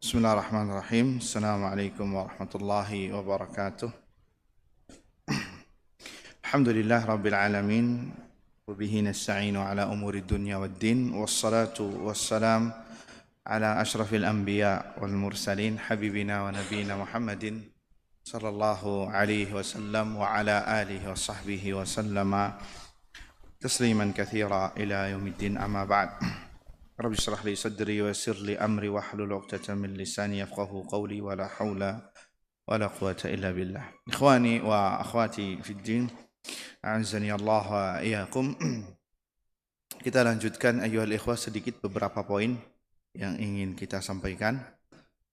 Bismillahirrahmanirrahim. Assalamualaikum warahmatullahi wabarakatuh. Alhamdulillah Rabbil Alamin. Wabihi nasta'inu ala umuri dunya wad din. Wassalatu wassalam ala ashrafil anbiya wal mursalin. Habibina wa nabiyina Muhammadin sallallahu alaihi wasallam wa ala alihi wa sahbihi wa sallama tasliman kathira ila yaumiddin, amma ba'd. Rabbi shrah li sadri wa yassir li amri wahlul 'uqdatam min lisani yafqahu qawli wa la haula wa la quwwata illa billah. Ikhwani wa akhwati fid din, a'azzani Allah wa iyyakum. Kita lanjutkan ayyuhal ikhwah sedikit beberapa poin yang ingin kita sampaikan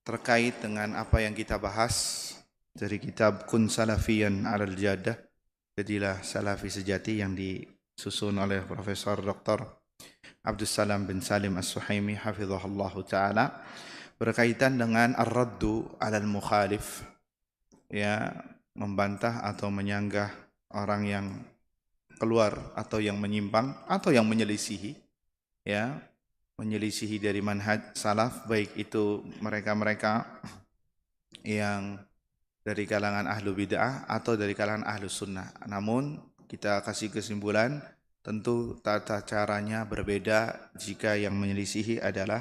terkait dengan apa yang kita bahas dari kitab Kun Salafiyan 'alal Jaddah, jadilah salafi sejati, yang disusun oleh Profesor Dr. Abdussalam bin Salim As-Suhaimi hafizahullahu ta'ala, berkaitan dengan ar-raddu 'alal mukhalif, ya, membantah atau menyanggah orang yang keluar atau yang menyimpang atau yang menyelisihi, ya, menyelisihi dari manhaj salaf, baik itu mereka-mereka yang dari kalangan ahlu bid'ah atau dari kalangan ahlu sunnah. Namun kita kasih kesimpulan, tentu tata caranya berbeda jika yang menyelisihi adalah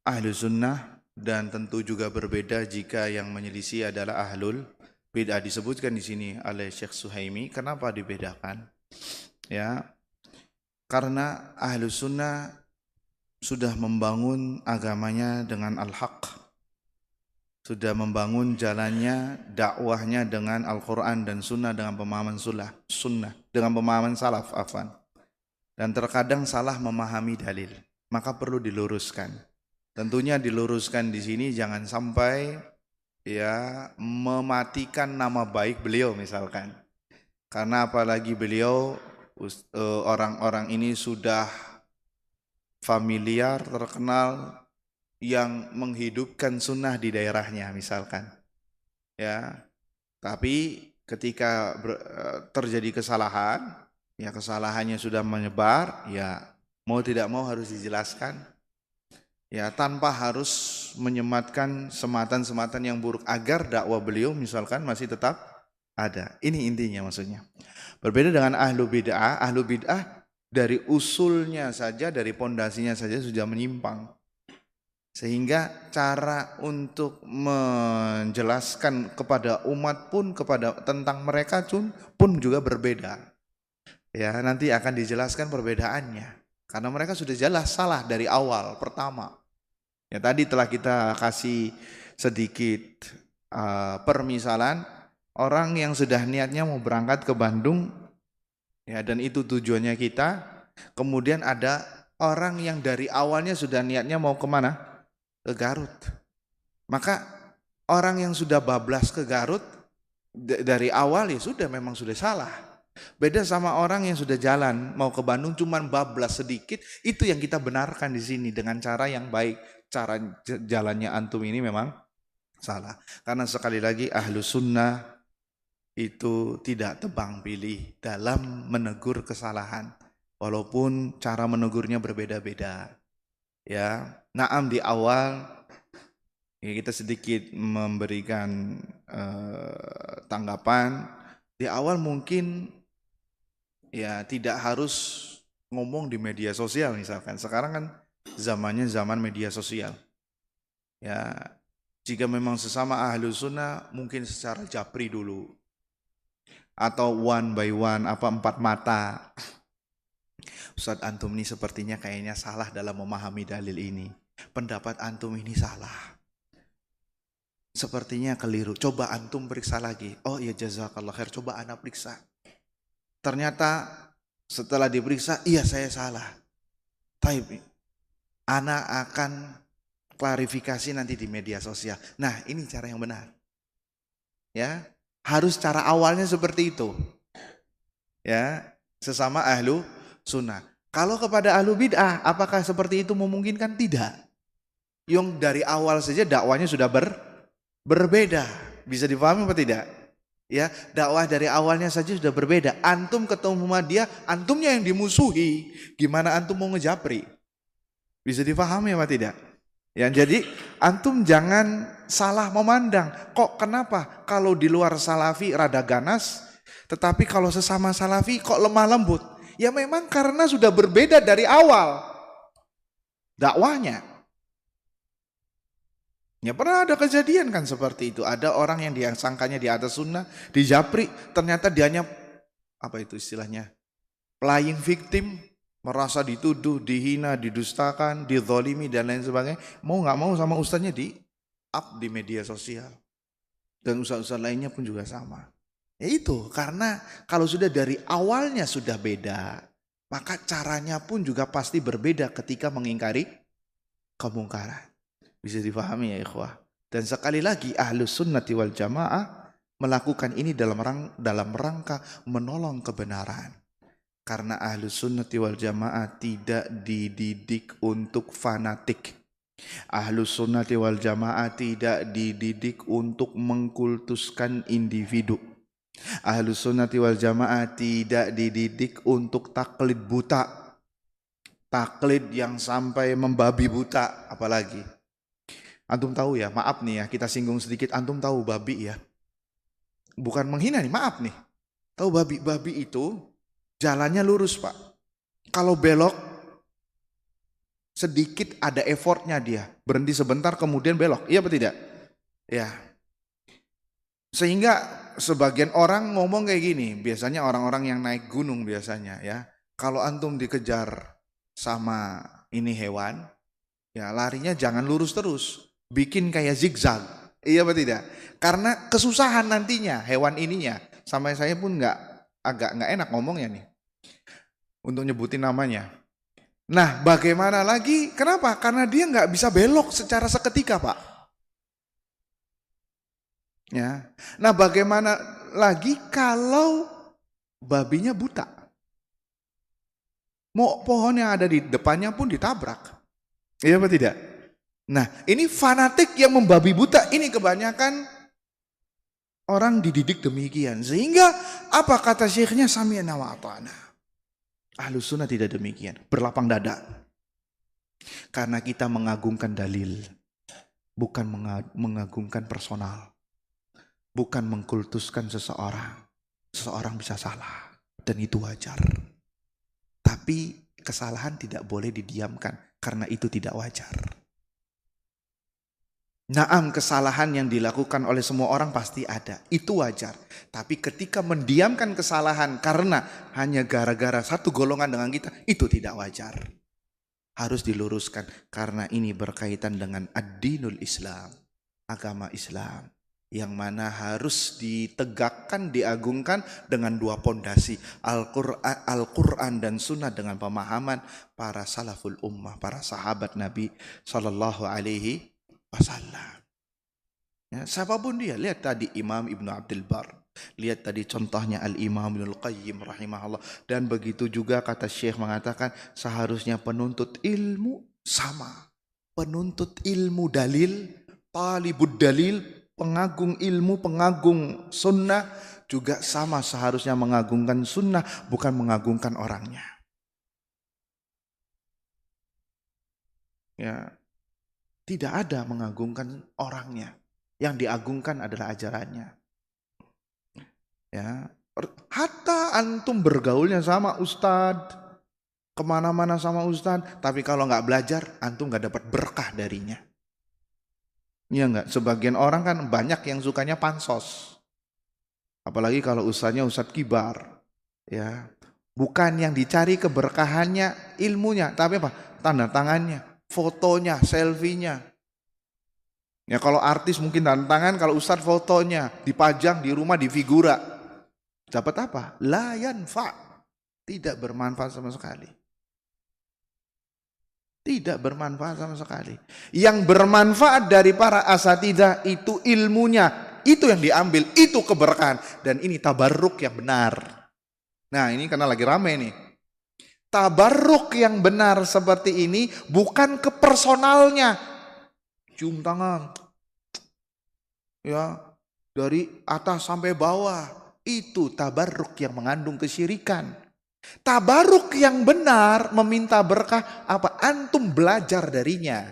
ahlu sunnah, dan tentu juga berbeda jika yang menyelisih adalah ahlul bid'ah. Disebutkan di sini oleh Syekh Suhaimi, kenapa dibedakan? Ya, karena ahlu sunnah sudah membangun agamanya dengan al-haq, sudah membangun jalannya, dakwahnya dengan Al-Quran dan Sunnah, dengan pemahaman sunnah, dengan pemahaman salaf, dan terkadang salah memahami dalil, maka perlu diluruskan. Tentunya diluruskan di sini jangan sampai ya mematikan nama baik beliau misalkan, karena apalagi beliau orang-orang ini sudah familiar, terkenal, yang menghidupkan sunnah di daerahnya misalkan, ya. Tapi ketika terjadi kesalahan, ya kesalahannya sudah menyebar, ya mau tidak mau harus dijelaskan, ya, tanpa harus menyematkan sematan-sematan yang buruk agar dakwah beliau misalkan masih tetap ada. Ini intinya maksudnya. Berbeda dengan ahlu bid'ah dari usulnya saja, dari pondasinya saja sudah menyimpang. Sehingga cara untuk menjelaskan kepada umat pun tentang mereka pun juga berbeda. Ya, nanti akan dijelaskan perbedaannya, karena mereka sudah jelas salah dari awal pertama. Ya, tadi telah kita kasih sedikit permisalan orang yang sudah niatnya mau berangkat ke Bandung, ya, dan itu tujuannya kita. Kemudian ada orang yang dari awalnya sudah niatnya mau kemana? Ke Garut. Maka orang yang sudah bablas ke Garut dari awal ya sudah, memang sudah salah. Beda sama orang yang sudah jalan mau ke Bandung cuman bablas sedikit, itu yang kita benarkan di sini dengan cara yang baik. Cara jalannya antum ini memang salah. Karena sekali lagi ahlu sunnah itu tidak tebang pilih dalam menegur kesalahan, walaupun cara menegurnya berbeda-beda. Ya, naam di awal ya kita sedikit memberikan tanggapan. Di awal mungkin ya tidak harus ngomong di media sosial misalkan. Sekarang kan zamannya zaman media sosial. Ya, jika memang sesama ahlu sunnah mungkin secara japri dulu, atau one by one, 4 mata. Ustadz, antum ini sepertinya kayaknya salah dalam memahami dalil ini. Pendapat antum ini salah, sepertinya keliru. Coba antum periksa lagi. Oh iya, jazakallah khair, coba ana periksa. Ternyata setelah diperiksa, iya saya salah. Taib, ana akan klarifikasi nanti di media sosial. Nah, ini cara yang benar. Ya, harus cara awalnya seperti itu. Ya, sesama ahlu sunnah. Kalau kepada ahlu bid'ah, apakah seperti itu memungkinkan? Tidak. Yang dari awal saja dakwanya sudah berbeda. Bisa dipahami apa tidak? Ya, dakwah dari awalnya saja sudah berbeda. Antum ketemu sama dia, antumnya yang dimusuhi. Gimana antum mau ngejapri? Bisa dipahami apa tidak? Ya, jadi antum jangan salah memandang. Kok kenapa kalau di luar salafi rada ganas, tetapi kalau sesama salafi kok lemah lembut? Ya memang karena sudah berbeda dari awal dakwahnya. Ya pernah ada kejadian kan seperti itu. Ada orang yang disangkanya di atas sunnah, di japri, ternyata dianya apa itu istilahnya? Playing victim, merasa dituduh, dihina, didustakan, dizolimi dan lain sebagainya. Mau nggak mau sama ustaznya di up di media sosial. Dan ustaz-ustaz lainnya pun juga sama. Ya itu, karena kalau sudah dari awalnya sudah beda, maka caranya pun juga pasti berbeda ketika mengingkari kemungkaran. Bisa dipahami ya ikhwah. Dan sekali lagi Ahlus Sunnati wal Jamaah melakukan ini dalam rangka menolong kebenaran. Karena Ahlus Sunnati wal Jamaah tidak dididik untuk fanatik. Ahlus Sunnati wal Jamaah tidak dididik untuk mengkultuskan individu. Ahlus Sunnati wal Jamaah tidak dididik untuk taklid buta. Taklid yang sampai membabi buta apalagi. Antum tahu ya, maaf nih ya, kita singgung sedikit, antum tahu babi ya. Bukan menghina nih, maaf nih. Tahu babi itu jalannya lurus Pak. Kalau belok sedikit ada effortnya dia. Berhenti sebentar kemudian belok, iya apa tidak? Ya. Sehingga sebagian orang ngomong kayak gini, biasanya orang-orang yang naik gunung biasanya ya. Kalau antum dikejar sama ini hewan, ya larinya jangan lurus terus. Bikin kayak zigzag, iya apa tidak? Karena kesusahan nantinya hewan ininya. Sampai saya pun agak nggak enak ngomongnya nih untuk nyebutin namanya. Nah, bagaimana lagi? Kenapa? Karena dia nggak bisa belok secara seketika, Pak. Ya. Nah, bagaimana lagi kalau babinya buta? Mau pohon yang ada di depannya pun ditabrak, iya apa tidak? Nah, ini fanatik yang membabi buta, ini kebanyakan orang dididik demikian. Sehingga apa kata syekhnya? Sami'na wa ata'na. Ahlus Sunnah tidak demikian, berlapang dada. Karena kita mengagungkan dalil, bukan mengagungkan personal. Bukan mengkultuskan seseorang. Seseorang bisa salah, dan itu wajar. Tapi kesalahan tidak boleh didiamkan, karena itu tidak wajar. Naam, kesalahan yang dilakukan oleh semua orang pasti ada, itu wajar. Tapi ketika mendiamkan kesalahan karena hanya gara-gara satu golongan dengan kita, itu tidak wajar. Harus diluruskan karena ini berkaitan dengan ad-dinul Islam, agama Islam, yang mana harus ditegakkan, diagungkan dengan dua pondasi, Al-Quran dan Sunnah dengan pemahaman para salaful ummah, para sahabat Nabi Sallallahu Alaihi Wasallam. Ya, siapapun dia, lihat tadi Imam Ibnu Abdul Bar, lihat tadi contohnya Al-Imam Ibnul Qayyim rahimahullah, dan begitu juga kata Syekh mengatakan seharusnya penuntut ilmu sama, penuntut ilmu dalil, talibud dalil, pengagung ilmu, pengagung sunnah juga sama, seharusnya mengagungkan sunnah, bukan mengagungkan orangnya. Ya. Tidak ada mengagungkan orangnya. Yang diagungkan adalah ajarannya. Ya, hatta antum bergaulnya sama ustadz, kemana-mana sama ustadz, tapi kalau nggak belajar, antum nggak dapat berkah darinya. Iya nggak? Sebagian orang kan banyak yang sukanya pansos. Apalagi kalau ustadznya ustadz kibar. Ya, bukan yang dicari keberkahannya, ilmunya, tapi apa? Tanda tangannya. Fotonya, selfie-nya. Ya kalau artis mungkin tanda tangan, kalau ustadz fotonya dipajang di rumah di figura. Dapat apa? La yanfa. Tidak bermanfaat sama sekali. Tidak bermanfaat sama sekali. Yang bermanfaat dari para asatidzah itu ilmunya. Itu yang diambil, itu keberkahan. Dan ini tabarruk yang benar. Nah ini karena lagi rame nih. Tabarruk yang benar seperti ini bukan ke personalnya. Cium tangan. Ya, dari atas sampai bawah. Itu tabarruk yang mengandung kesyirikan. Tabarruk yang benar meminta berkah apa? Antum belajar darinya.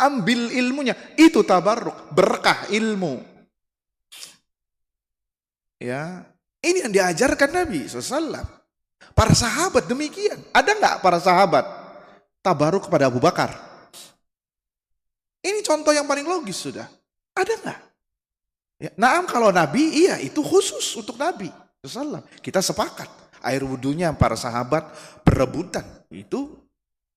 ambil ilmunya. Itu tabarruk, berkah ilmu. Ya, ini yang diajarkan Nabi SAW. Para sahabat demikian. Ada nggak para sahabat tabarruk kepada Abu Bakar? Ini contoh yang paling logis sudah. Ada nggak? Ya, naam kalau Nabi, iya itu khusus untuk Nabi SAW. Kita sepakat. Air wudhunya para sahabat berebutan. Itu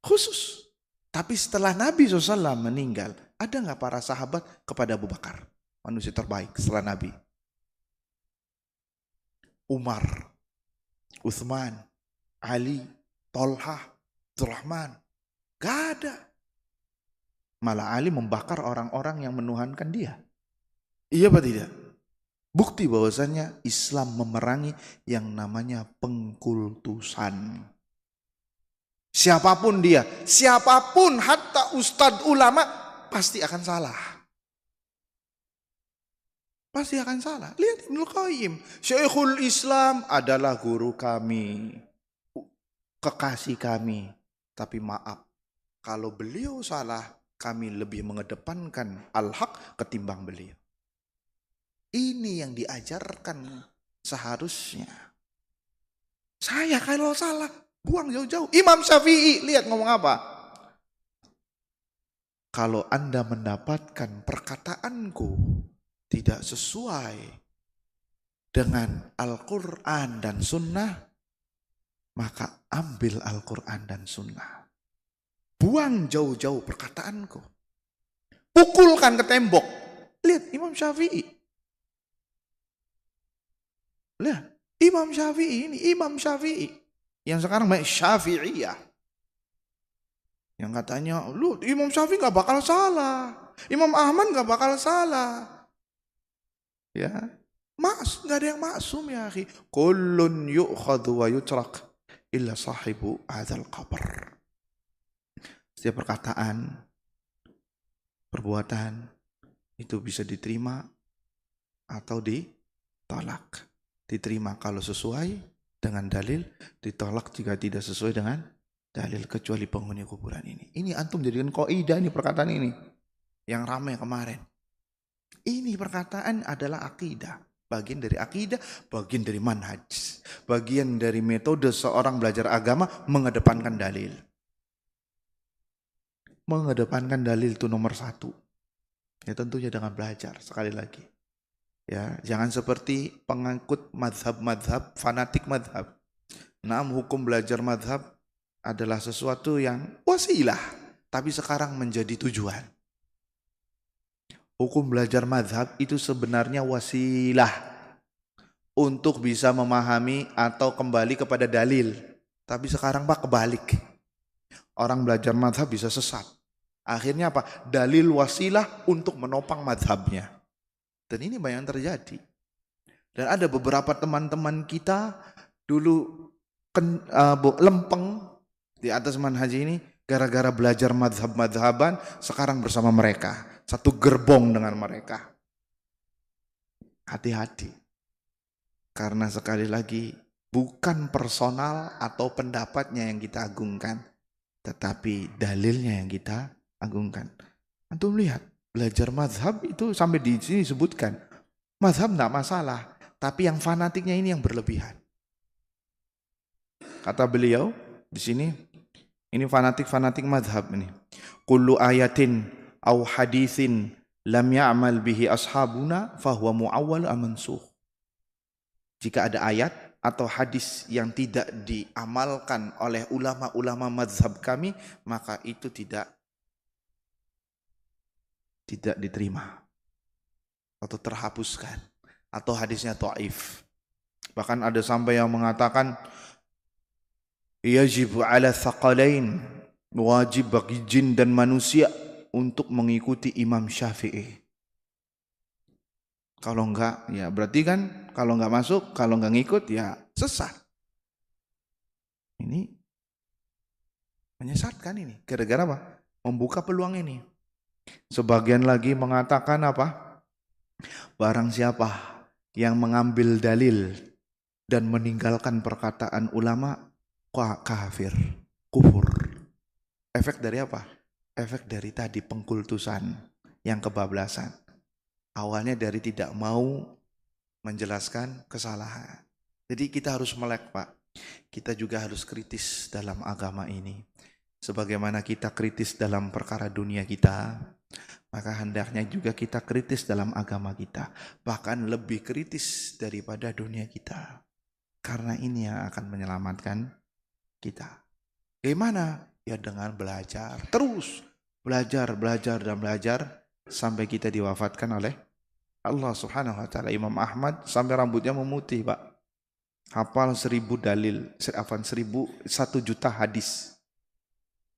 khusus. Tapi setelah Nabi SAW meninggal, ada nggak para sahabat kepada Abu Bakar? Manusia terbaik setelah Nabi. Umar, Uthman, Ali, Tolha, Abdurrahman. Gak ada. Malah Ali membakar orang-orang yang menuhankan dia. Iya apa tidak? Bukti bahwasannya Islam memerangi yang namanya pengkultusan. Siapapun dia, siapapun hatta ustadz ulama pasti akan salah. Pasti akan salah. Lihat Ibnu Qayyim, Syekhul Islam adalah guru kami, kekasih kami. Tapi maaf, kalau beliau salah, kami lebih mengedepankan al-haq ketimbang beliau. Ini yang diajarkan seharusnya. Saya kalau salah, buang jauh-jauh. Imam Syafi'i, lihat ngomong apa. Kalau Anda mendapatkan perkataanku tidak sesuai dengan Al-Quran dan Sunnah, maka ambil Al-Quran dan Sunnah. Buang jauh-jauh perkataanku. Pukulkan ke tembok. Lihat Imam Syafi'i. Lihat Imam Syafi'i ini, Imam Syafi'i. Yang sekarang banyak Syafi'iyah. Yang katanya, lu Imam Syafi'i gak bakal salah. Imam Ahmad gak bakal salah. Ya, gak ada yang maksum ya akhi. Kullun yu'khadhu wa yutrak illa sahibu hadzal qabr. Setiap perkataan, perbuatan itu bisa diterima atau ditolak. Diterima kalau sesuai dengan dalil, ditolak jika tidak sesuai dengan dalil, kecuali penghuni kuburan ini. Ini antum jadikan kaidah ini perkataan ini yang ramai kemarin. Ini perkataan adalah akidah. Bagian dari akidah, bagian dari manhaj. Bagian dari metode seorang belajar agama mengedepankan dalil. Mengedepankan dalil itu nomor satu. Ya tentunya dengan belajar sekali lagi. Ya, jangan seperti pengangkut madhab-madhab, fanatik madhab. Hukum belajar madhab adalah sesuatu yang wasilah, tapi sekarang menjadi tujuan. Hukum belajar madhab itu sebenarnya wasilah untuk bisa memahami atau kembali kepada dalil. Tapi sekarang Pak kebalik. Orang belajar madhab bisa sesat. Akhirnya apa? Dalil wasilah untuk menopang madhabnya. Dan ini banyak yang terjadi. Dan ada beberapa teman-teman kita dulu lempeng di atas manhaj ini gara-gara belajar madhab-madhaban, sekarang bersama mereka. Satu gerbong dengan mereka. Hati-hati. Karena sekali lagi bukan personal atau pendapatnya yang kita agungkan, tetapi dalilnya yang kita agungkan. Antum lihat, belajar mazhab itu sampai di sini disebutkan. Mazhab enggak masalah, tapi yang fanatiknya ini yang berlebihan. Kata beliau di sini, ini fanatik-fanatik mazhab ini. Kullu ayatin au hadithin lam ya'mal bihi ashabuna fahuwa mu'awwal amansukh. Jika ada ayat atau hadis yang tidak diamalkan oleh ulama-ulama mazhab kami, maka itu tidak diterima atau terhapuskan, atau hadisnya dhaif. Bahkan ada sampai yang mengatakan yajibu ala thaqalain, wajib bagi jin dan manusia untuk mengikuti Imam Syafi'i. Kalau enggak, ya berarti kan kalau enggak masuk, kalau enggak ngikut ya sesat. Ini menyesatkan ini. Gara-gara apa? Membuka peluang ini. Sebagian lagi mengatakan apa? Barang siapa yang mengambil dalil dan meninggalkan perkataan ulama, kafir, kufur. Efek dari apa? efek dari tadi pengkultusan yang kebablasan. Awalnya dari tidak mau menjelaskan kesalahan. Jadi kita harus melek, Pak. Kita juga harus kritis dalam agama ini. Sebagaimana kita kritis dalam perkara dunia kita, maka hendaknya juga kita kritis dalam agama kita. Bahkan lebih kritis daripada dunia kita. Karena ini yang akan menyelamatkan kita. Bagaimana? Ya dengan belajar. Terus belajar, dan belajar sampai kita diwafatkan oleh Allah Subhanahu wa taala. Imam Ahmad sampai rambutnya memutih, Pak. Hafal 1000 dalil, 1 juta hadis.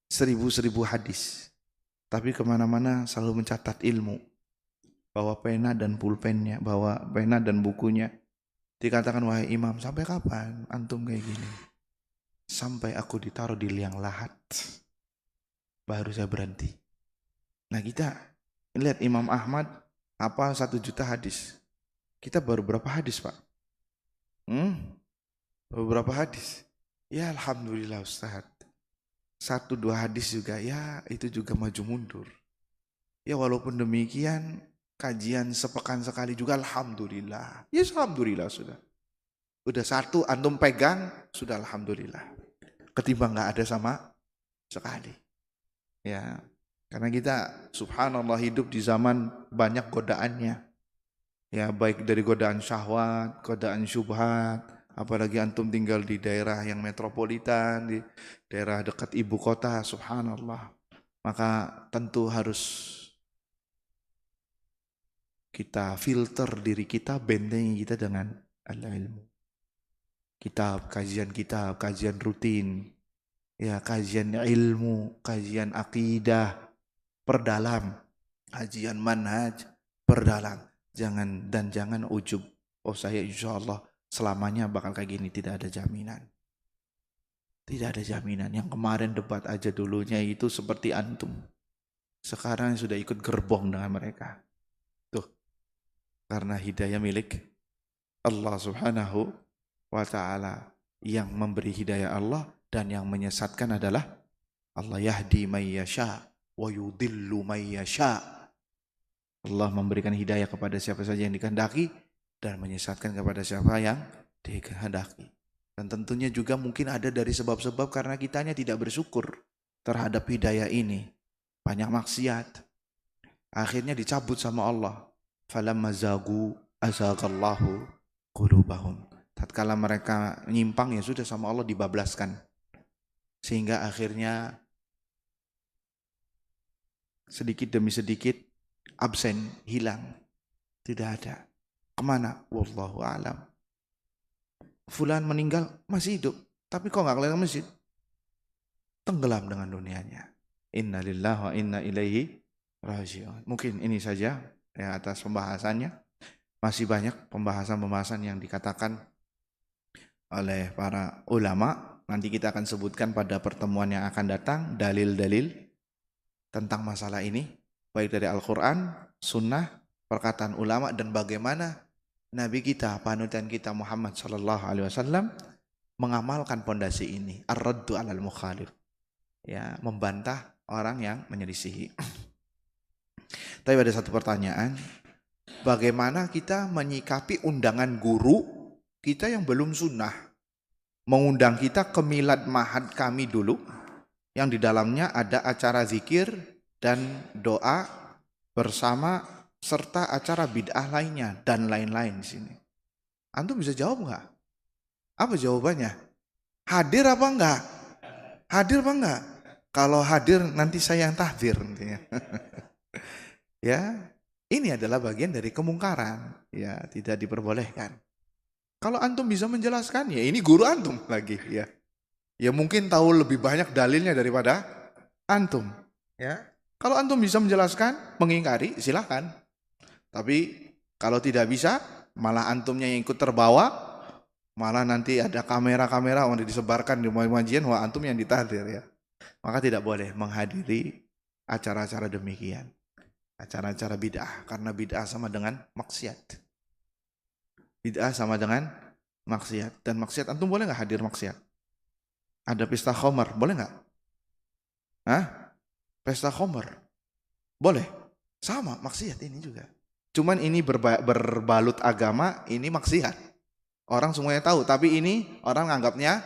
1000 hadis. Tapi kemana-mana selalu mencatat ilmu. Bawa pena dan pulpennya, bawa pena dan bukunya. Dikatakan, wahai imam, sampai kapan antum kayak gini? Sampai aku ditaruh di liang lahat. Baru saya berhenti. Nah kita lihat Imam Ahmad apa 1 juta hadis. Kita baru berapa hadis, Pak? Beberapa hadis. Ya alhamdulillah Ustaz. 1-2 hadis juga ya itu juga maju mundur. Ya walaupun demikian kajian sepekan sekali juga alhamdulillah. Ya alhamdulillah sudah. Udah 1 antum pegang sudah alhamdulillah. Ketimbang nggak ada sama sekali. Ya, karena kita subhanallah hidup di zaman banyak godaannya. Ya, baik dari godaan syahwat, godaan syubhat, apalagi antum tinggal di daerah yang metropolitan, di daerah dekat ibu kota, subhanallah. Maka tentu harus kita filter diri kita, bentengi kita dengan al-ilmu. Kitab, kajian rutin, ya kajian ilmu, kajian akidah, perdalam, kajian manhaj, perdalam. Jangan ujub. Oh saya insya Allah selamanya bakal kayak gini, tidak ada jaminan. Tidak ada jaminan. Yang kemarin debat aja dulunya itu seperti antum. Sekarang sudah ikut gerbong dengan mereka. Tuh, karena hidayah milik Allah Subhanahu wa ta'ala. Yang memberi hidayah Allah dan yang menyesatkan adalah Allah. Yahdi may yasha wa yudillu may yasha. Allah memberikan hidayah kepada siapa saja yang dikehendaki dan menyesatkan kepada siapa yang dikehendaki. Dan tentunya juga mungkin ada dari sebab-sebab karena kitanya tidak bersyukur terhadap hidayah ini. Banyak maksiat. Akhirnya dicabut sama Allah. Falamma zagu azagallahu qulubahum. Tatkala mereka nyimpang ya sudah sama Allah dibablaskan. Sehingga akhirnya sedikit demi sedikit absen, hilang. Tidak ada. Kemana? Wallahu a'lam. Fulan meninggal masih hidup, tapi kok nggak kelihatan masjid? Tenggelam dengan dunianya. Inna lillahi wa inna ilaihi raji'un. Mungkin ini saja ya atas pembahasannya. Masih banyak pembahasan-pembahasan yang dikatakan oleh para ulama. Nanti kita akan sebutkan pada pertemuan yang akan datang dalil-dalil tentang masalah ini, baik dari Al-Quran, Sunnah, perkataan ulama, dan bagaimana Nabi kita, panutan kita Muhammad SAW mengamalkan pondasi ini. Ar-raddu alal mukhalif. Ya, membantah orang yang menyelisihi. Tapi ada satu pertanyaan, bagaimana kita menyikapi undangan guru kita yang belum sunnah? Mengundang kita ke milad mahad kami dulu, yang di dalamnya ada acara zikir dan doa bersama serta acara bid'ah lainnya dan lain-lain di sini. Antum bisa jawab nggak? Apa jawabannya? Hadir apa enggak? Hadir apa enggak? Kalau hadir nanti saya yang tahdir nantinya. Ya, ini adalah bagian dari kemungkaran. Ya, tidak diperbolehkan. Kalau antum bisa menjelaskan, ya ini guru antum lagi. Ya, ya mungkin tahu lebih banyak dalilnya daripada antum. Ya, kalau antum bisa menjelaskan, mengingkari, silakan. Tapi kalau tidak bisa, malah antumnya yang ikut terbawa, malah nanti ada kamera-kamera yang disebarkan di pengajian, wah antum yang ditahdir ya. Maka tidak boleh menghadiri acara-acara demikian. Acara-acara bid'ah, karena bid'ah sama dengan maksiat. Bid'ah sama dengan maksiat. Dan maksiat, antum boleh nggak hadir maksiat? Ada pesta khamar, boleh nggak? Hah? pesta khamr. Boleh. Sama maksiat ini juga. Cuman ini berbalut agama, ini maksiat. Orang semuanya tahu, tapi ini orang anggapnya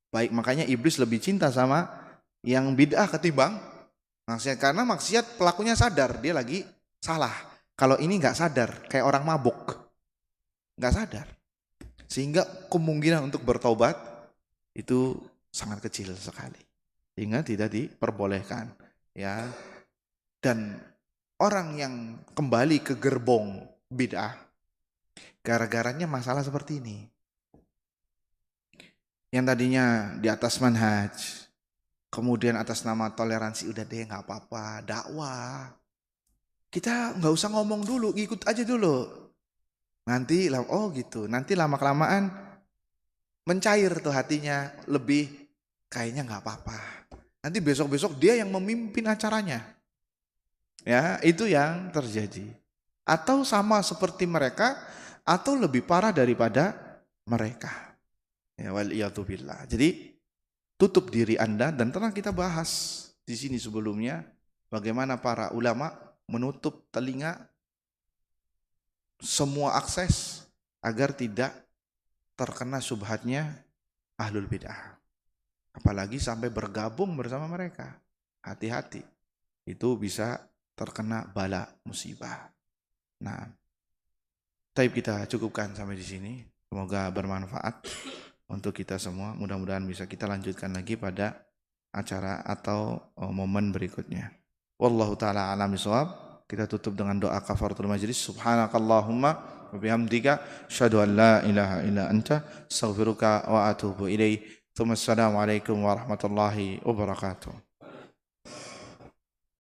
baik. Makanya iblis lebih cinta sama yang bid'ah ketimbang maksiat. Karena maksiat pelakunya sadar, dia lagi salah. Kalau ini nggak sadar, kayak orang mabuk. Nggak sadar. Sehingga kemungkinan untuk bertobat itu sangat kecil sekali. Sehingga tidak diperbolehkan. Ya. Dan orang yang kembali ke gerbong bid'ah, gara-garanya masalah seperti ini. Yang tadinya di atas manhaj, kemudian atas nama toleransi, udah deh nggak apa-apa, dakwah. Kita nggak usah ngomong dulu, ikut aja dulu. Nanti, oh gitu, nanti lama-kelamaan mencair tuh hatinya, lebih kayaknya nggak apa-apa. Nanti besok-besok dia yang memimpin acaranya. Ya, itu yang terjadi. Atau sama seperti mereka, atau lebih parah daripada mereka. Ya, waliyatubillah. Jadi tutup diri Anda, dan pernah kita bahas di sini sebelumnya bagaimana para ulama menutup telinga semua akses agar tidak terkena syubhatnya ahlul bid'ah. Apalagi sampai bergabung bersama mereka. Hati-hati. Itu bisa terkena bala musibah. Nah, taib kita cukupkan sampai di sini. Semoga bermanfaat untuk kita semua. Mudah-mudahan bisa kita lanjutkan lagi pada acara atau momen berikutnya. Wallahu taala a'lam bishawab. Kita tutup dengan doa kafaratul majlis. Subhanakallahumma wa bihamdika asyhadu an la ilaha illa anta astaghfiruka wa atubu ilaik. Assalamualaikum warahmatullahi wabarakatuh.